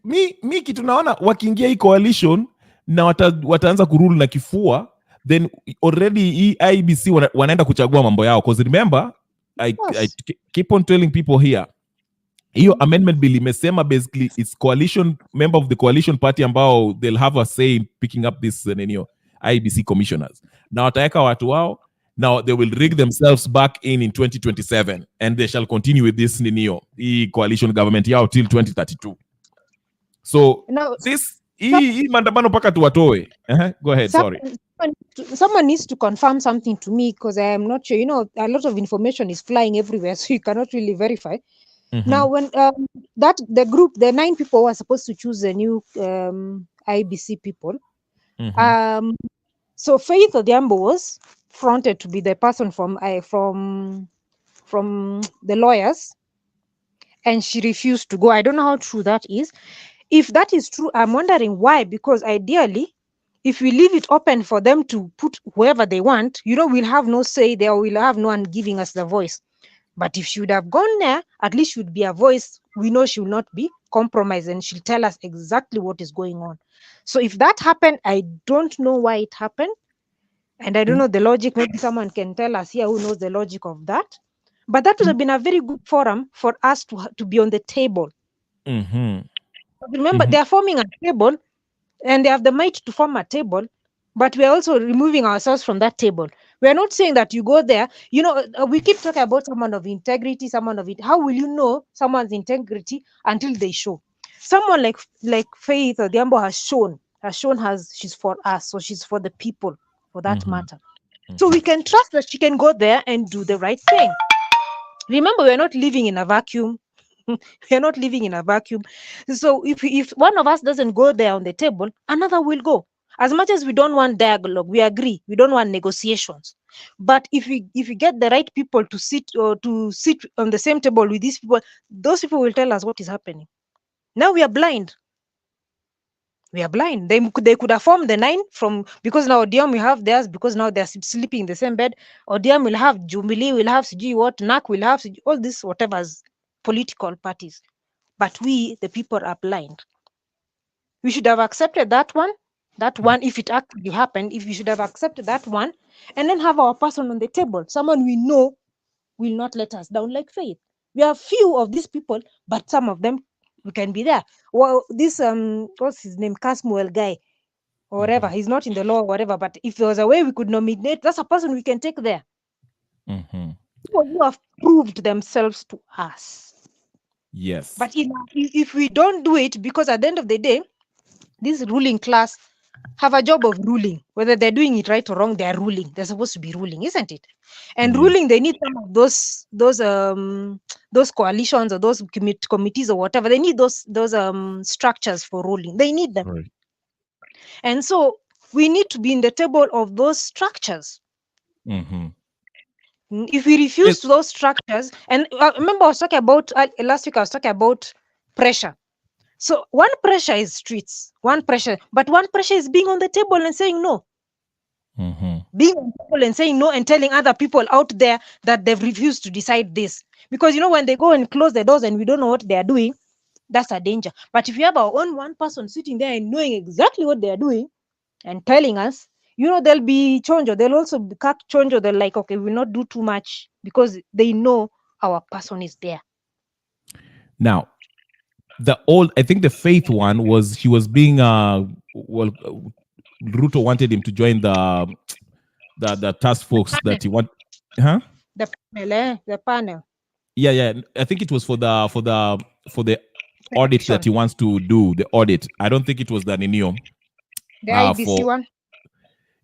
[SPEAKER 1] Mi kitu naona wakiingia hii coalition na wataanza kurule na kifua, then already hii IEBC wanaenda kuchagua mambo yao, because remember I keep on telling people here, hiyo amendment bill imesema basically it's coalition member of the coalition party ambao they'll have a say in picking up this IEBC commissioners. Na wataweka watu wao. Now they will rig themselves back in 2027, and they shall continue with this coalition government yao till 2032. So
[SPEAKER 5] now,
[SPEAKER 1] hii mandamano paka tuwatoe. Go ahead, sorry.
[SPEAKER 5] Someone needs to confirm something to me, because I am not sure. A lot of information is flying everywhere, so you cannot really verify. Now, when the 9 people who are supposed to choose the new IEBC people, so Faith Odhiambo was fronted to be the person from from the lawyers, and she refused to go. I don't know how true that is. If that is true, I'm wondering why, because ideally, if we leave it open for them to put whoever they want, we'll have no say there, we'll have no one giving us the voice. But if she would have gone there, at least she would be a voice. We know she will not be compromised, and she'll tell us exactly what is going on. So if that happened, I don't know why it happened. And I don't know the logic. Maybe someone can tell us here who knows the logic of that. But that would have been a very good forum for us to be on the table. Remember, they are forming a table, and they have the might to form a table, but we are also removing ourselves from that table. We are not saying that you go there. We keep talking about someone of integrity, someone of it. How will you know someone's integrity until they show? Someone like Faith Odhiambo has shown she's for us, so she's for the people, for that matter. So we can trust that she can go there and do the right thing. Remember, we're not living in a vacuum. We're not living in a vacuum. So if one of us doesn't go there on the table, another will go. As much as we don't want dialogue, we agree. We don't want negotiations. But if we get the right people to sit on the same table with these people, those people will tell us what is happening. Now we are blind. We are blind. They could have formed the 9 because now Odiam will have theirs, because now they're sleeping in the same bed. Odiam will have Jubilee, will have what, NAC will have all this, whatever's political parties. But we, the people, are blind. We should have accepted that one, if it actually happened, if we should have accepted that one, and then have our person on the table, someone we know will not let us down like Faith. We have few of these people, but some of them we can be there. Well, this what's his name, Casmuel guy, or whatever, he's not in the law or whatever, but if there was a way we could nominate, that's a person we can take there. People who have proved themselves to us.
[SPEAKER 1] Yes.
[SPEAKER 5] But if we don't do it, because at the end of the day, this ruling class have a job of ruling. Whether they're doing it right or wrong, they're ruling. They're supposed to be ruling, isn't it? And ruling, they need some of those coalitions or those committees or whatever. They need those structures for ruling. They need them.
[SPEAKER 1] Right.
[SPEAKER 5] And so we need to be in the table of those structures. If we refuse those structures, and remember I was talking about last week, I was talking about pressure. So one pressure is streets, but one pressure is being on the table and saying no. Being on the table and saying no, and telling other people out there that they've refused to decide this. Because when they go and close the doors and we don't know what they are doing, that's a danger. But if you have our own one person sitting there and knowing exactly what they are doing and telling us, they'll be chonjo. They'll also be chonjo. They're like, okay, we'll not do too much, because they know our person is there.
[SPEAKER 1] Now, I think the Faith one was, he was being Ruto wanted him to join the task force that he want.
[SPEAKER 5] The panel.
[SPEAKER 1] Yeah. I think it was for the audit that he wants to do, the audit. I don't think it was the Ninio.
[SPEAKER 5] The IEBC one?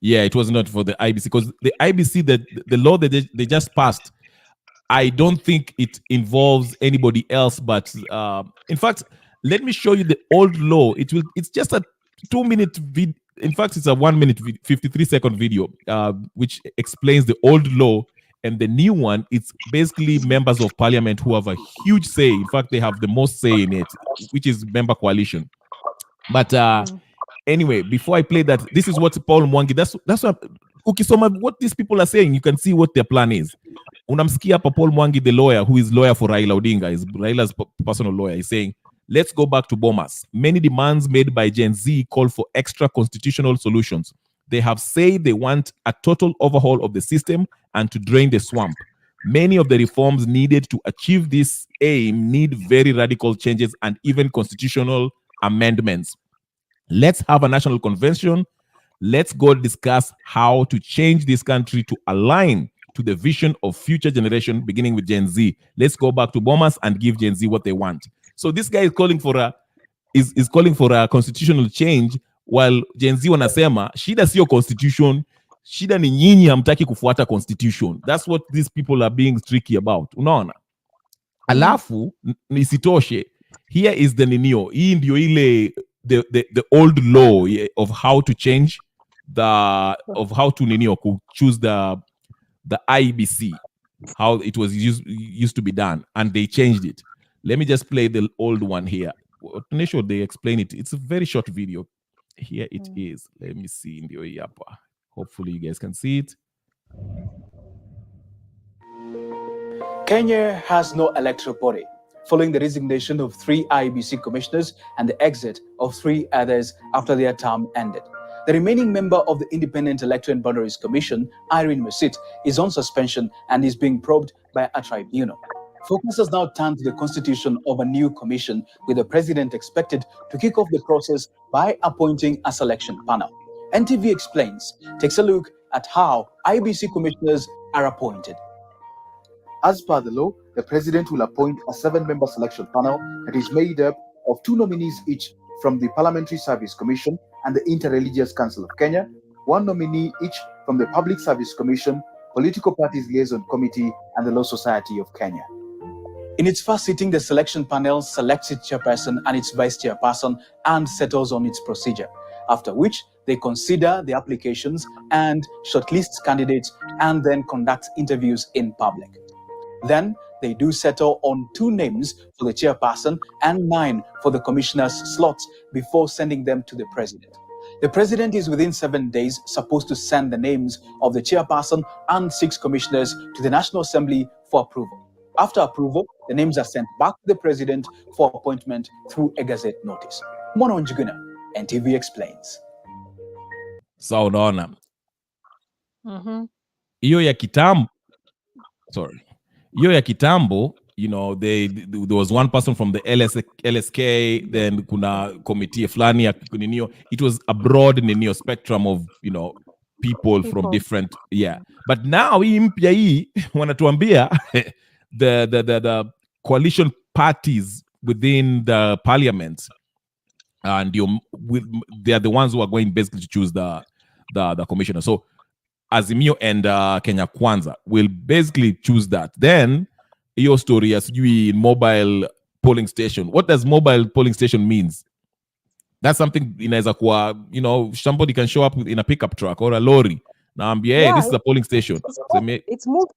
[SPEAKER 1] Yeah, it was not for the IEBC, because the IEBC, the law that they just passed, I don't think it involves anybody else. But in fact, let me show you the old law. It's just a 2-minute video. In fact, it's a 1-minute 53-second video, which explains the old law. And the new one, it's basically members of parliament who have a huge say. In fact, they have the most say in it, which is member coalition. But anyway, before I play that, this is what Paul Mwangi, that's what ukisoma what these people are saying, you can see what their plan is. Unamsikia hapa Paul Mwangi, the lawyer, who is lawyer for Raila Odinga, is Raila's personal lawyer, is saying, let's go back to Bomas. Many demands made by Gen Z call for extra constitutional solutions. They have said they want a total overhaul of the system and to drain the swamp. Many of the reforms needed to achieve this aim need very radical changes and even constitutional amendments. Let's have a national convention. Let's go discuss how to change this country to align to the vision of future generation, beginning with Gen Z. Let's go back to Bomas and give Gen Z what they want. So this guy is calling for a constitutional change, while Gen Z wanasema shida sio constitution, shida ni nyinyi hamtaki kufuata constitution. That's what these people are being tricky about. Unaona? Alafu nisitoshe, here is the ninio. Hii ndio ile the old law of how to change how to choose the IEBC. how it was used to be done, and they changed it. Let me just play the old one here. Not sure they explain it. It's a very short video. Here it is. Let me see. Hopefully you guys can see it.
[SPEAKER 6] Kenya has no electoral body, following the resignation of 3 IEBC commissioners and the exit of 3 others after their term ended. The remaining member of the Independent Electoral and Boundaries Commission, Irene Mesit, is on suspension and is being probed by a tribunal. Focus has now turned to the constitution of a new commission, with the president expected to kick off the process by appointing a selection panel. NTV Explains takes a look at how IEBC commissioners are appointed. As per the law, the president will appoint a 7-member selection panel that is made up of 2 nominees each from the Parliamentary Service Commission and the Interreligious Council of Kenya, 1 nominee each from the Public Service Commission, Political Parties Liaison Committee, and the Law Society of Kenya. In its first sitting, the selection panel selects its chairperson and its vice chairperson and settles on its procedure, after which they consider the applications and shortlist candidates and then conduct interviews in public. Then they do settle on 2 names for the chairperson and 9 for the commissioner's slots before sending them to the president. The president is within 7 days supposed to send the names of the chairperson and 6 commissioners to the National Assembly for approval. After approval, the names are sent back to the president for appointment through a gazette notice. Mono Njuguna, NTV Explains.
[SPEAKER 1] So unaona hiyo ya kitambo, hiyo ya kitambo, you know, there was one person from the LSK, then kuna committee flani ya ninio. It was a broad ninio spectrum of, you know, people from different, but now hii mpya hii wanatuambia the coalition parties within the parliament, and they are the ones who are going basically to choose the commissioner. So Azimio and Kenya Kwanza will basically choose that. Then your story as you mobile polling station. What does mobile polling station means? That's something inaweza kuwa, you know, somebody can show up in a pickup truck or a lorry. Now I'm hey, this is a polling station.
[SPEAKER 5] It's moving.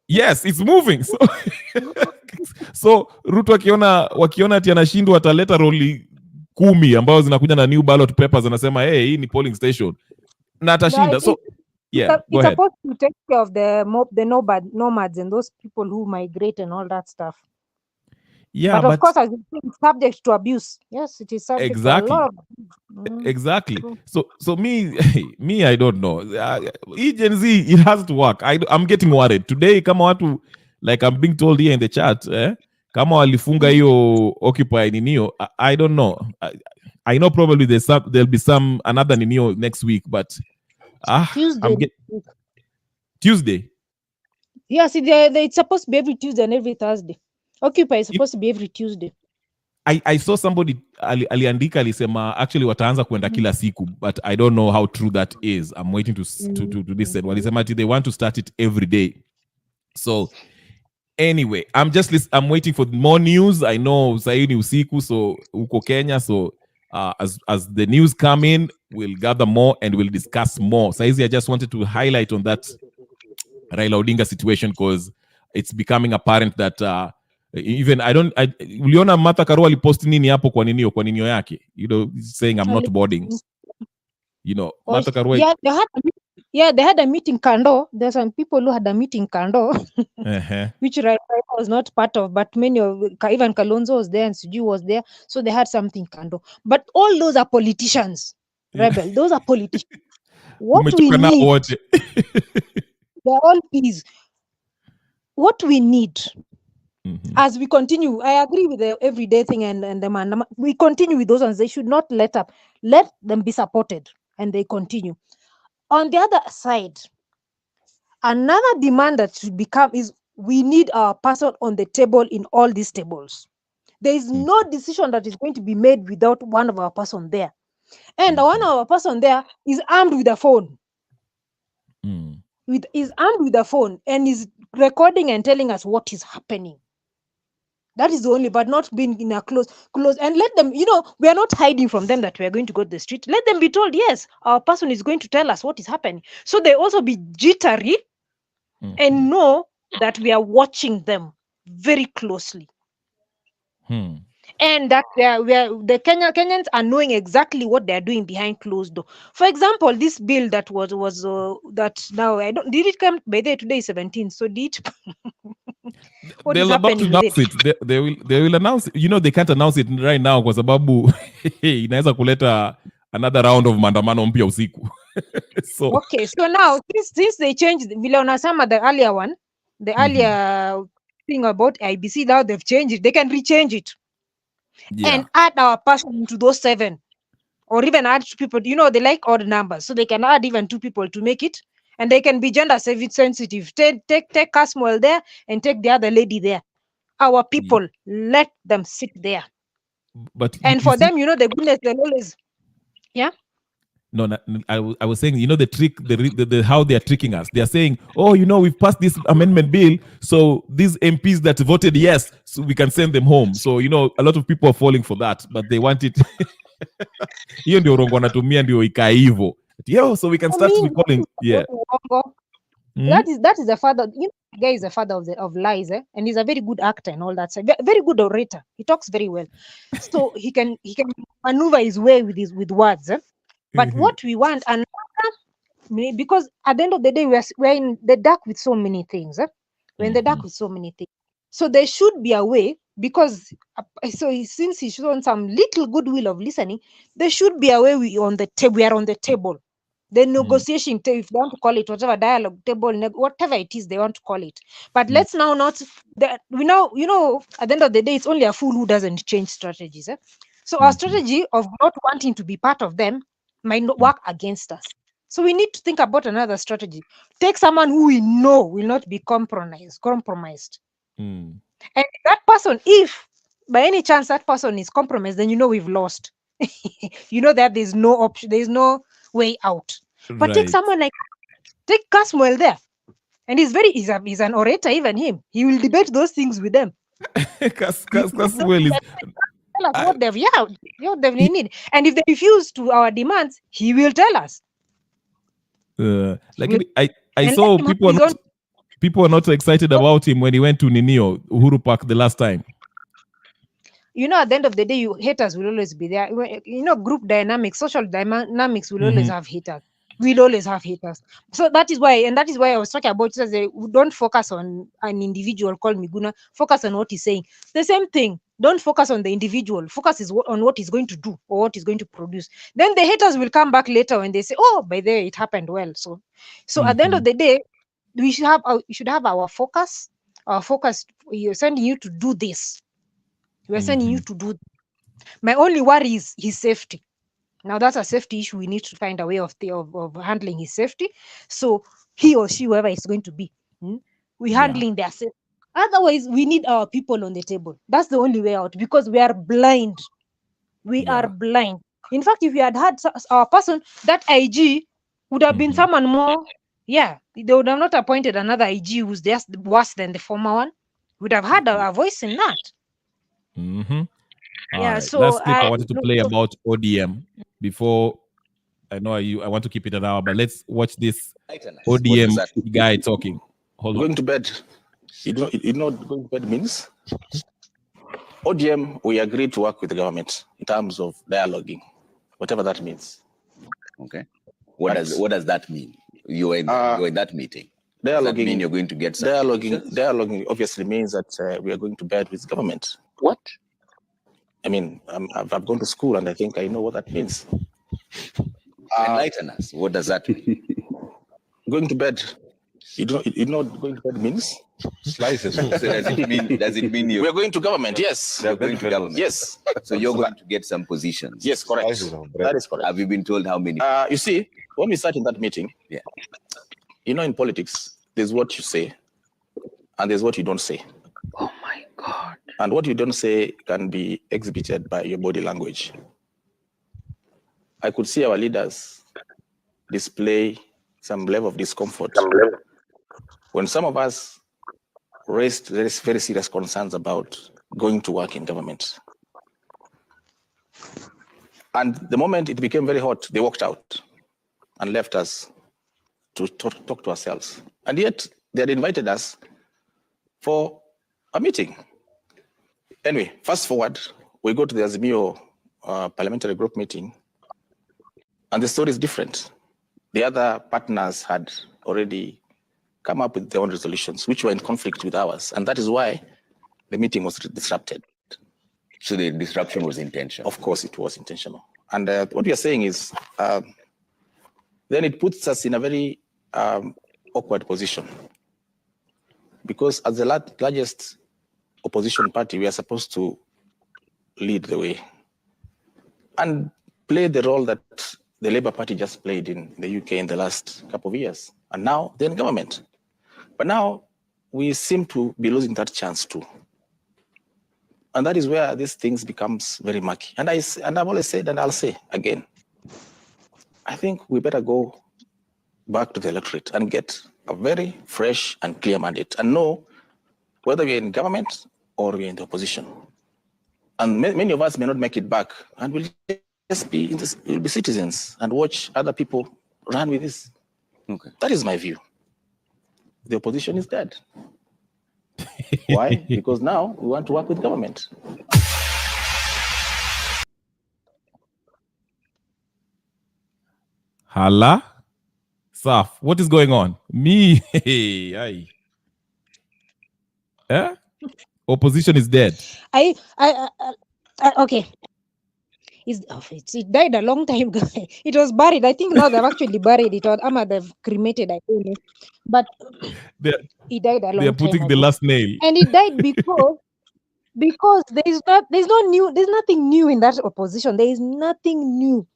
[SPEAKER 1] Yes, it's moving. So Ruto wakiona ati anashindwa ataleta roli 10 ambazo zinakuja na new ballot papers, anasema hey, hii ni polling station. Na atashinda. So yeah,
[SPEAKER 5] it's supposed to take care of the nomads and those people who migrate and all that stuff.
[SPEAKER 1] Yeah,
[SPEAKER 5] but of course, as it's subject to abuse. Yes, it is subject to a lot of
[SPEAKER 1] exactly. So me, I don't know. Gen Z, it has to work. I'm getting worried today. Kama watu, like I'm being told here in the chat, kama walifunga hiyo Occupy ninio, I don't know. I know probably there'll be another ninio next week, but
[SPEAKER 5] Tuesday.
[SPEAKER 1] Tuesday.
[SPEAKER 5] Yes, it's supposed to be every Tuesday and every Thursday. Occupy is supposed to be every Tuesday.
[SPEAKER 1] I saw somebody aliandika alisema actually wataanza kwenda kila siku, but I don't know how true that is. I'm waiting to listen. Walisema they want to start it every day. So anyway, I'm waiting for more news. I know sasa ni usiku, so uko Kenya, so as the news come in, we'll gather more and we'll discuss more. So I just wanted to highlight on that Raila Odinga situation, because it's becoming apparent that even uliona Martha Karua alipost nini hapo kwa ninio yake, you know, saying I'm not boarding, you know. Martha Karua,
[SPEAKER 5] they had a meeting kando. There's some people who had a meeting kando which Raila was not part of, but many of even Kalonzo was there and Suju was there, so they had something kando. But all those are politicians. Rebel, those are politicians. What we need, they're all peas. What we need, as we continue, I agree with the everyday thing and the man. We continue with those ones. They should not let up. Let them be supported, and they continue. On the other side, another demand that should become is we need our person on the table in all these tables. There is no decision that is going to be made without one of our person there. And one of our person there is armed with a phone. Is armed with a phone and is recording and telling us what is happening. That is the only, but not being in a close. And let them, you know, we are not hiding from them that we are going to go to the street. Let them be told, yes, our person is going to tell us what is happening. So they also be jittery and know that we are watching them very closely. And that the Kenyans are knowing exactly what they are doing behind closed door. For example, this bill that was that now I don't did it come by the today is 17. So did what is
[SPEAKER 1] They're about to
[SPEAKER 5] happening with
[SPEAKER 1] announce
[SPEAKER 5] it?
[SPEAKER 1] it. They will announce. You know, they can't announce it right now kwa sababu inaweza kuleta another round of maandamano mpya usiku. So
[SPEAKER 5] okay, so now since they changed vile unasema the earlier one, the earlier thing about IBC, now they've changed it. They can rechange it and add our person to those 7, or even add 2 people. You know, they like odd numbers, so they can add even 2 people to make it, and they can be gender sensitive. Take Caswell there and take the other lady there. Our people, let them sit there.
[SPEAKER 1] But
[SPEAKER 5] and for them, you know, the goodness, they'll always, yeah.
[SPEAKER 1] No, I was saying, you know, the trick, the how they are tricking us. They are saying, oh, you know, we've passed this amendment bill, so these MPs that voted yes, so we can send them home. So, you know, a lot of people are falling for that, but they want it. Hiyo ndio rongo anatumia ndio ikae hivyo. Yo, so we can start recalling. Yeah.
[SPEAKER 5] That is the father. You know, the guy is the father of lies, and he's a very good actor and all that. So very good orator. He talks very well, so he can maneuver his way with words. But what we want, and because at the end of the day, we're in the dark with so many things. We're in the dark with so many things. So there should be a way, because since he's shown some little goodwill of listening, there should be a way we are on the table. The negotiation table, if they want to call it, whatever, dialogue table, whatever it is they want to call it. But let's now not that we now, you know, at the end of the day, it's only a fool who doesn't change strategies. So our strategy of not wanting to be part of them might not work against us. So we need to think about another strategy. Take someone who we know will not be compromised. And that person, if by any chance that person is compromised, then you know we've lost. You know that there's no option, there's no way out. But take someone like Caswell there, and he's an orator. Even him, he will debate those things with them.
[SPEAKER 1] Caswell is
[SPEAKER 5] tell us what they've need, and if they refuse to our demands, he will tell us.
[SPEAKER 1] I saw people are not excited about him when he went to Ninio Uhuru Park the last time.
[SPEAKER 5] You know, at the end of the day, haters will always be there. You know, group dynamics, social dynamics will always have haters. We'll always have haters. So that is why I was talking about, don't focus on an individual called Miguna, focus on what he's saying. The same thing. Don't focus on the individual. Focus on what he's going to do or what he's going to produce. Then the haters will come back later when they say, oh, by the way, it happened well. So at the end of the day, we should have our focus. Our focus, you're sending you to do this. We're sending you to do. My only worry is his safety. Now that's a safety issue. We need to find a way of handling his safety. So he or she, whoever it's going to be, we're handling their safety. Otherwise, we need our people on the table. That's the only way out, because we are blind. We are blind. In fact, if we had our person, that IG would have been someone more. Yeah, they would have not appointed another IG who's just worse than the former one. Would have had a voice in that.
[SPEAKER 1] Yeah, right. So last clip I wanted to play about ODM before. I know I want to keep it an hour, but let's watch this ODM guy talking. Hold on.
[SPEAKER 7] Going to bed. You know what going to bed means? ODM, we agreed to work with the government in terms of dialoguing, whatever that means.
[SPEAKER 8] Okay. What does that mean? You're in that meeting. Dialoguing. Does that mean you're going to get
[SPEAKER 7] dialoguing obviously means that we are going to bed with government.
[SPEAKER 8] What?
[SPEAKER 7] I mean, I've gone to school and I think I know what that means.
[SPEAKER 8] Enlighten us. What does that mean?
[SPEAKER 7] Going to bed. You know what going to bed means?
[SPEAKER 8] Slices. So does it mean
[SPEAKER 7] we're going to government? Yes.
[SPEAKER 8] We're going to government.
[SPEAKER 7] Yes.
[SPEAKER 8] So you're going to get some positions.
[SPEAKER 7] Yes, correct. That is correct.
[SPEAKER 8] Have you been told how many?
[SPEAKER 7] You see, when we sat in that meeting, you know, in politics, there's what you say and there's what you don't say.
[SPEAKER 8] Oh my God.
[SPEAKER 7] And what you don't say can be exhibited by your body language. I could see our leaders display some level of discomfort when some of us raised very serious concerns about going to work in government. And the moment it became very hot, they walked out and left us to talk to ourselves. And yet, they had invited us for a meeting. Anyway, fast forward, we go to the Azimio parliamentary group meeting, and the story is different. The other partners had already come up with their own resolutions, which were in conflict with ours, and that is why the meeting was disrupted.
[SPEAKER 8] So the disruption was intentional?
[SPEAKER 7] Of course, it was intentional. And what we are saying is, then it puts us in a very awkward position, because as the largest opposition party, we are supposed to lead the way and play the role that the Labour Party just played in the UK in the last couple of years. And now they're in government. But now we seem to be losing that chance too. And that is where these things becomes very murky. And I've always said, and I'll say again, I think we better go back to the electorate and get a very fresh and clear mandate and know whether we're in government or we're in the opposition. And many of us may not make it back, and we'll just be we'll be citizens and watch other people run with this.
[SPEAKER 8] Okay.
[SPEAKER 7] That is my view. The opposition is dead. Why? Because now we want to work with government.
[SPEAKER 1] Hala? Saf, what is going on? Me? Hey, yeah? Opposition is dead.
[SPEAKER 5] Okay. It died a long time ago. It was buried. I think now they've actually buried it, or they've cremated, I don't know. But it died a long time ago.
[SPEAKER 1] They're putting the last nail.
[SPEAKER 5] And it died because there's nothing new in that opposition. There is nothing new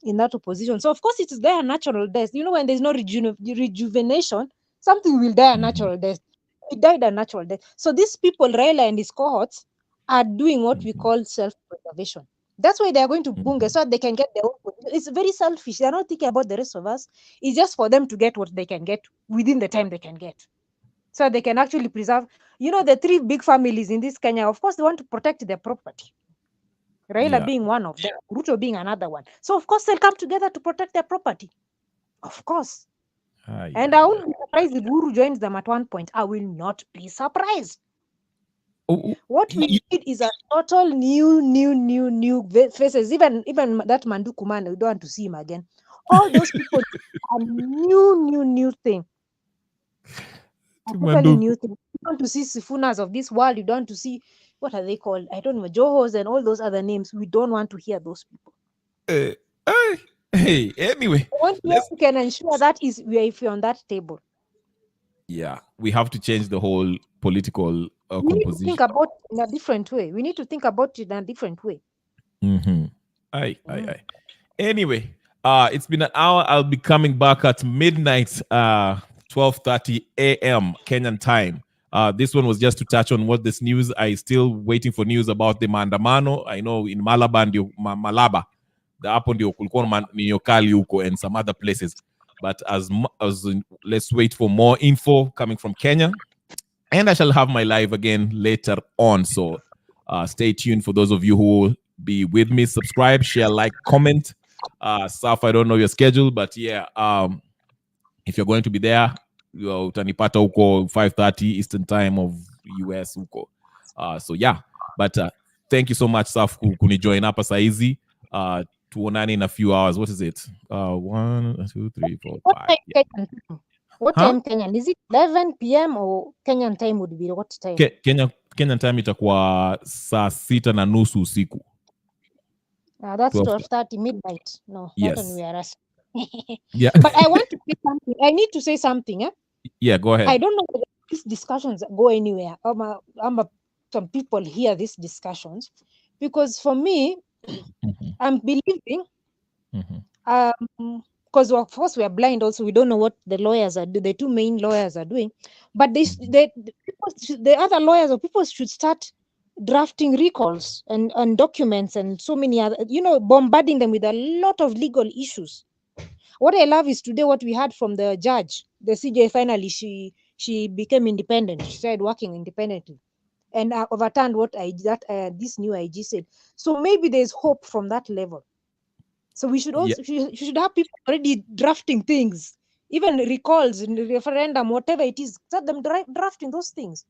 [SPEAKER 5] in that opposition. So of course it is their natural death. You know, when there's no rejuvenation, something will die a natural death. It died a natural death. So these people, Raila and his cohorts, are doing what we call self-preservation. That's why they're going to Bunge, so that they can get their own position. It's very selfish. They're not thinking about the rest of us. It's just for them to get what they can get within the time they can get. So they can actually preserve. You know, the three big families in this Kenya, of course, they want to protect their property. Raila being one of them, Ruto being another one. So of course they'll come together to protect their property. Of course. And I won't be surprised if Guru joins them at one point. I will not be surprised. What we need is a total new faces. Even that Manduku man, we don't want to see him again. All those people are new thing. A totally new thing. You want to see Sifunas of this world. You don't want to see, what are they called? I don't know, Johos and all those other names. We don't want to hear those people.
[SPEAKER 1] Hey, anyway.
[SPEAKER 5] What we can ensure that is if you're on that table.
[SPEAKER 1] Yeah, we have to change the whole political
[SPEAKER 5] we
[SPEAKER 1] composition.
[SPEAKER 5] need to think about it in a different way. We need to think about it in a different way.
[SPEAKER 1] Aye. Anyway, it's been an hour. I'll be coming back at midnight, 12:30 a.m. Kenyan time. This one was just to touch on what this news. I still waiting for news about the maandamano. I know in Malaba ndio Malaba, the hapo ndio kulikuwa ni yokali huko and some other places. But let's wait for more info coming from Kenya. And I shall have my live again later on. So stay tuned for those of you who will be with me. Subscribe, share, like, comment. Saf, I don't know your schedule, but yeah, if you're going to be there, utanipata huko 5:30 Eastern time of US huko. So yeah, but thank you so much, Saf, kunijoin hapa saizi. Tuonane in a few hours. What is it? 1, 2, 3, 4, 5. Yeah.
[SPEAKER 5] What time Kenyan? Is it 11 p.m. or Kenyan time would be what time?
[SPEAKER 1] Kenyan time itakuwa saa 6:30 usiku.
[SPEAKER 5] That's 12:30 midnight. No,
[SPEAKER 1] yes.
[SPEAKER 5] Not when we are us.
[SPEAKER 1] Yeah.
[SPEAKER 5] But I want to say something. I need to say something.
[SPEAKER 1] Yeah, go ahead.
[SPEAKER 5] I don't know whether these discussions go anywhere. Some people hear these discussions, because for me, I'm believing, because of course we are blind also, we don't know what the lawyers are doing, the two main lawyers are doing, but the other lawyers or people should start drafting recalls and documents and so many other, bombarding them with a lot of legal issues. What I love is today what we heard from the judge, the CJ. Finally she became independent. She started working independently and overturned what this new IG said. So maybe there's hope from that level. So we should also should have people already drafting things even recalls, referendum, whatever it is, start them drafting those things.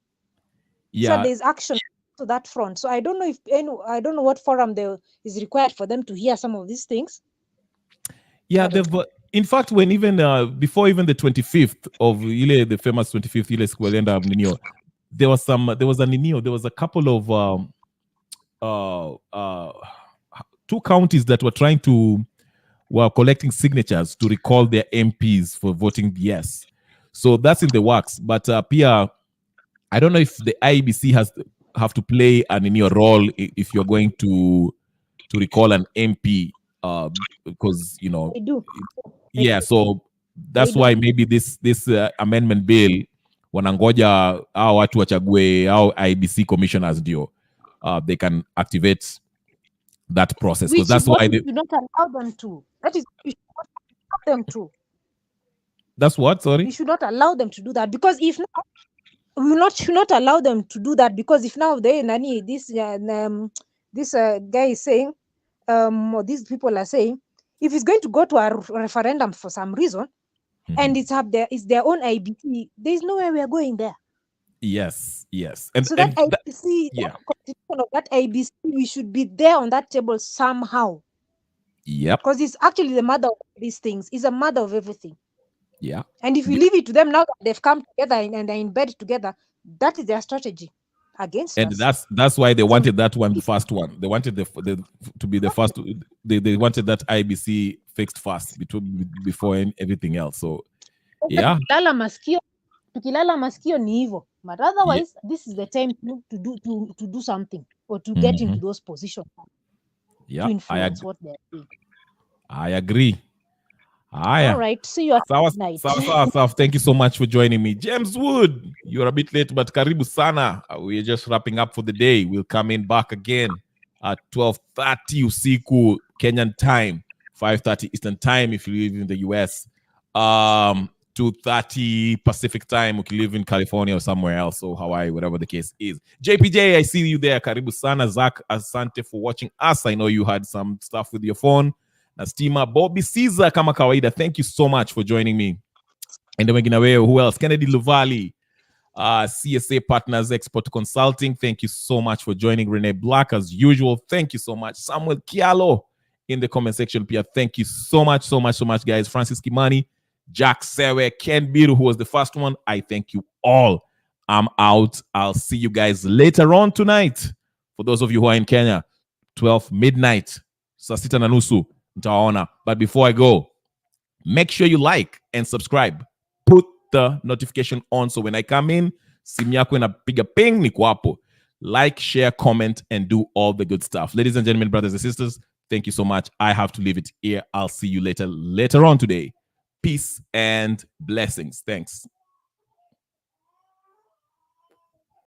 [SPEAKER 1] Yeah.
[SPEAKER 5] So there's action to that front. So I don't know if I don't know what forum there is required for them to hear some of these things.
[SPEAKER 1] Yeah, in fact, when even before even the 25th of the famous 25th Ile Squalenda Ninio, there was a couple of two counties that were collecting signatures to recall their MPs for voting yes. So that's in the works. But Pia, I don't know if the IEBC have to play an in your role if you're going to recall an MP, because
[SPEAKER 5] They do.
[SPEAKER 1] Yeah, so that's why maybe this amendment bill wanangoja hao watu wachague hao IEBC commissioners ndio they can activate that process, because that's why they
[SPEAKER 5] do not allow them to. That is, we should not allow them to.
[SPEAKER 1] That's what? Sorry?
[SPEAKER 5] We should not allow them to do that, because if not, we should not allow them to do that, because if now this guy is saying, or these people are saying, if it's going to go to a referendum for some reason, and it's their own IEBC, there is no way we are going there.
[SPEAKER 1] Yes.
[SPEAKER 5] And so that IEBC, that constitution of that IEBC, we should be there on that table somehow.
[SPEAKER 1] Yep.
[SPEAKER 5] Because it's actually the mother of these things. It's a mother of everything.
[SPEAKER 1] Yeah.
[SPEAKER 5] And if we leave it to them now that they've come together and are in bed together, that is their strategy against us.
[SPEAKER 1] And that's why they wanted that one, the first one. They wanted to be the first. They wanted that IEBC fixed first before everything else. So yeah.
[SPEAKER 5] Tukilala maskio ni hivyo. But otherwise, this is the time to do something or to get into those positions.
[SPEAKER 1] Yeah,
[SPEAKER 5] to influence what they're doing.
[SPEAKER 1] I agree.
[SPEAKER 5] All right, see you at night.
[SPEAKER 1] Thank you so much for joining me. James Wood, you're a bit late, but karibu sana. We're just wrapping up for the day. We'll come in back again at 12:30 usiku Kenyan time, 5:30 Eastern time if you live in the US, 2:30 Pacific time if you live in California or somewhere else, or Hawaii, whatever the case is. JPJ, I see you there. Karibu sana. Zach, asante for watching us. I know you had some stuff with your phone. Nastima, Bobby Caesar, kama kawaida, thank you so much for joining me. And then who else? Kennedy Luvali, CSA Partners Export Consulting, thank you so much for joining. Renee Black, as usual, thank you so much. Samuel Kialo in the comment section, Pia, thank you so much, guys. Francis Kimani, Jack Sewe, Ken Biru, who was the first one, I thank you all. I'm out. I'll see you guys later on tonight. For those of you who are in Kenya, 12 midnight, saa sita na nusu. But before I go, make sure you like and subscribe. Put the notification on so when I come in, simu yako inapiga ping, niko hapo. Like, share, comment, and do all the good stuff. Ladies and gentlemen, brothers and sisters, thank you so much. I have to leave it here. I'll see you later on today. Peace and blessings. Thanks.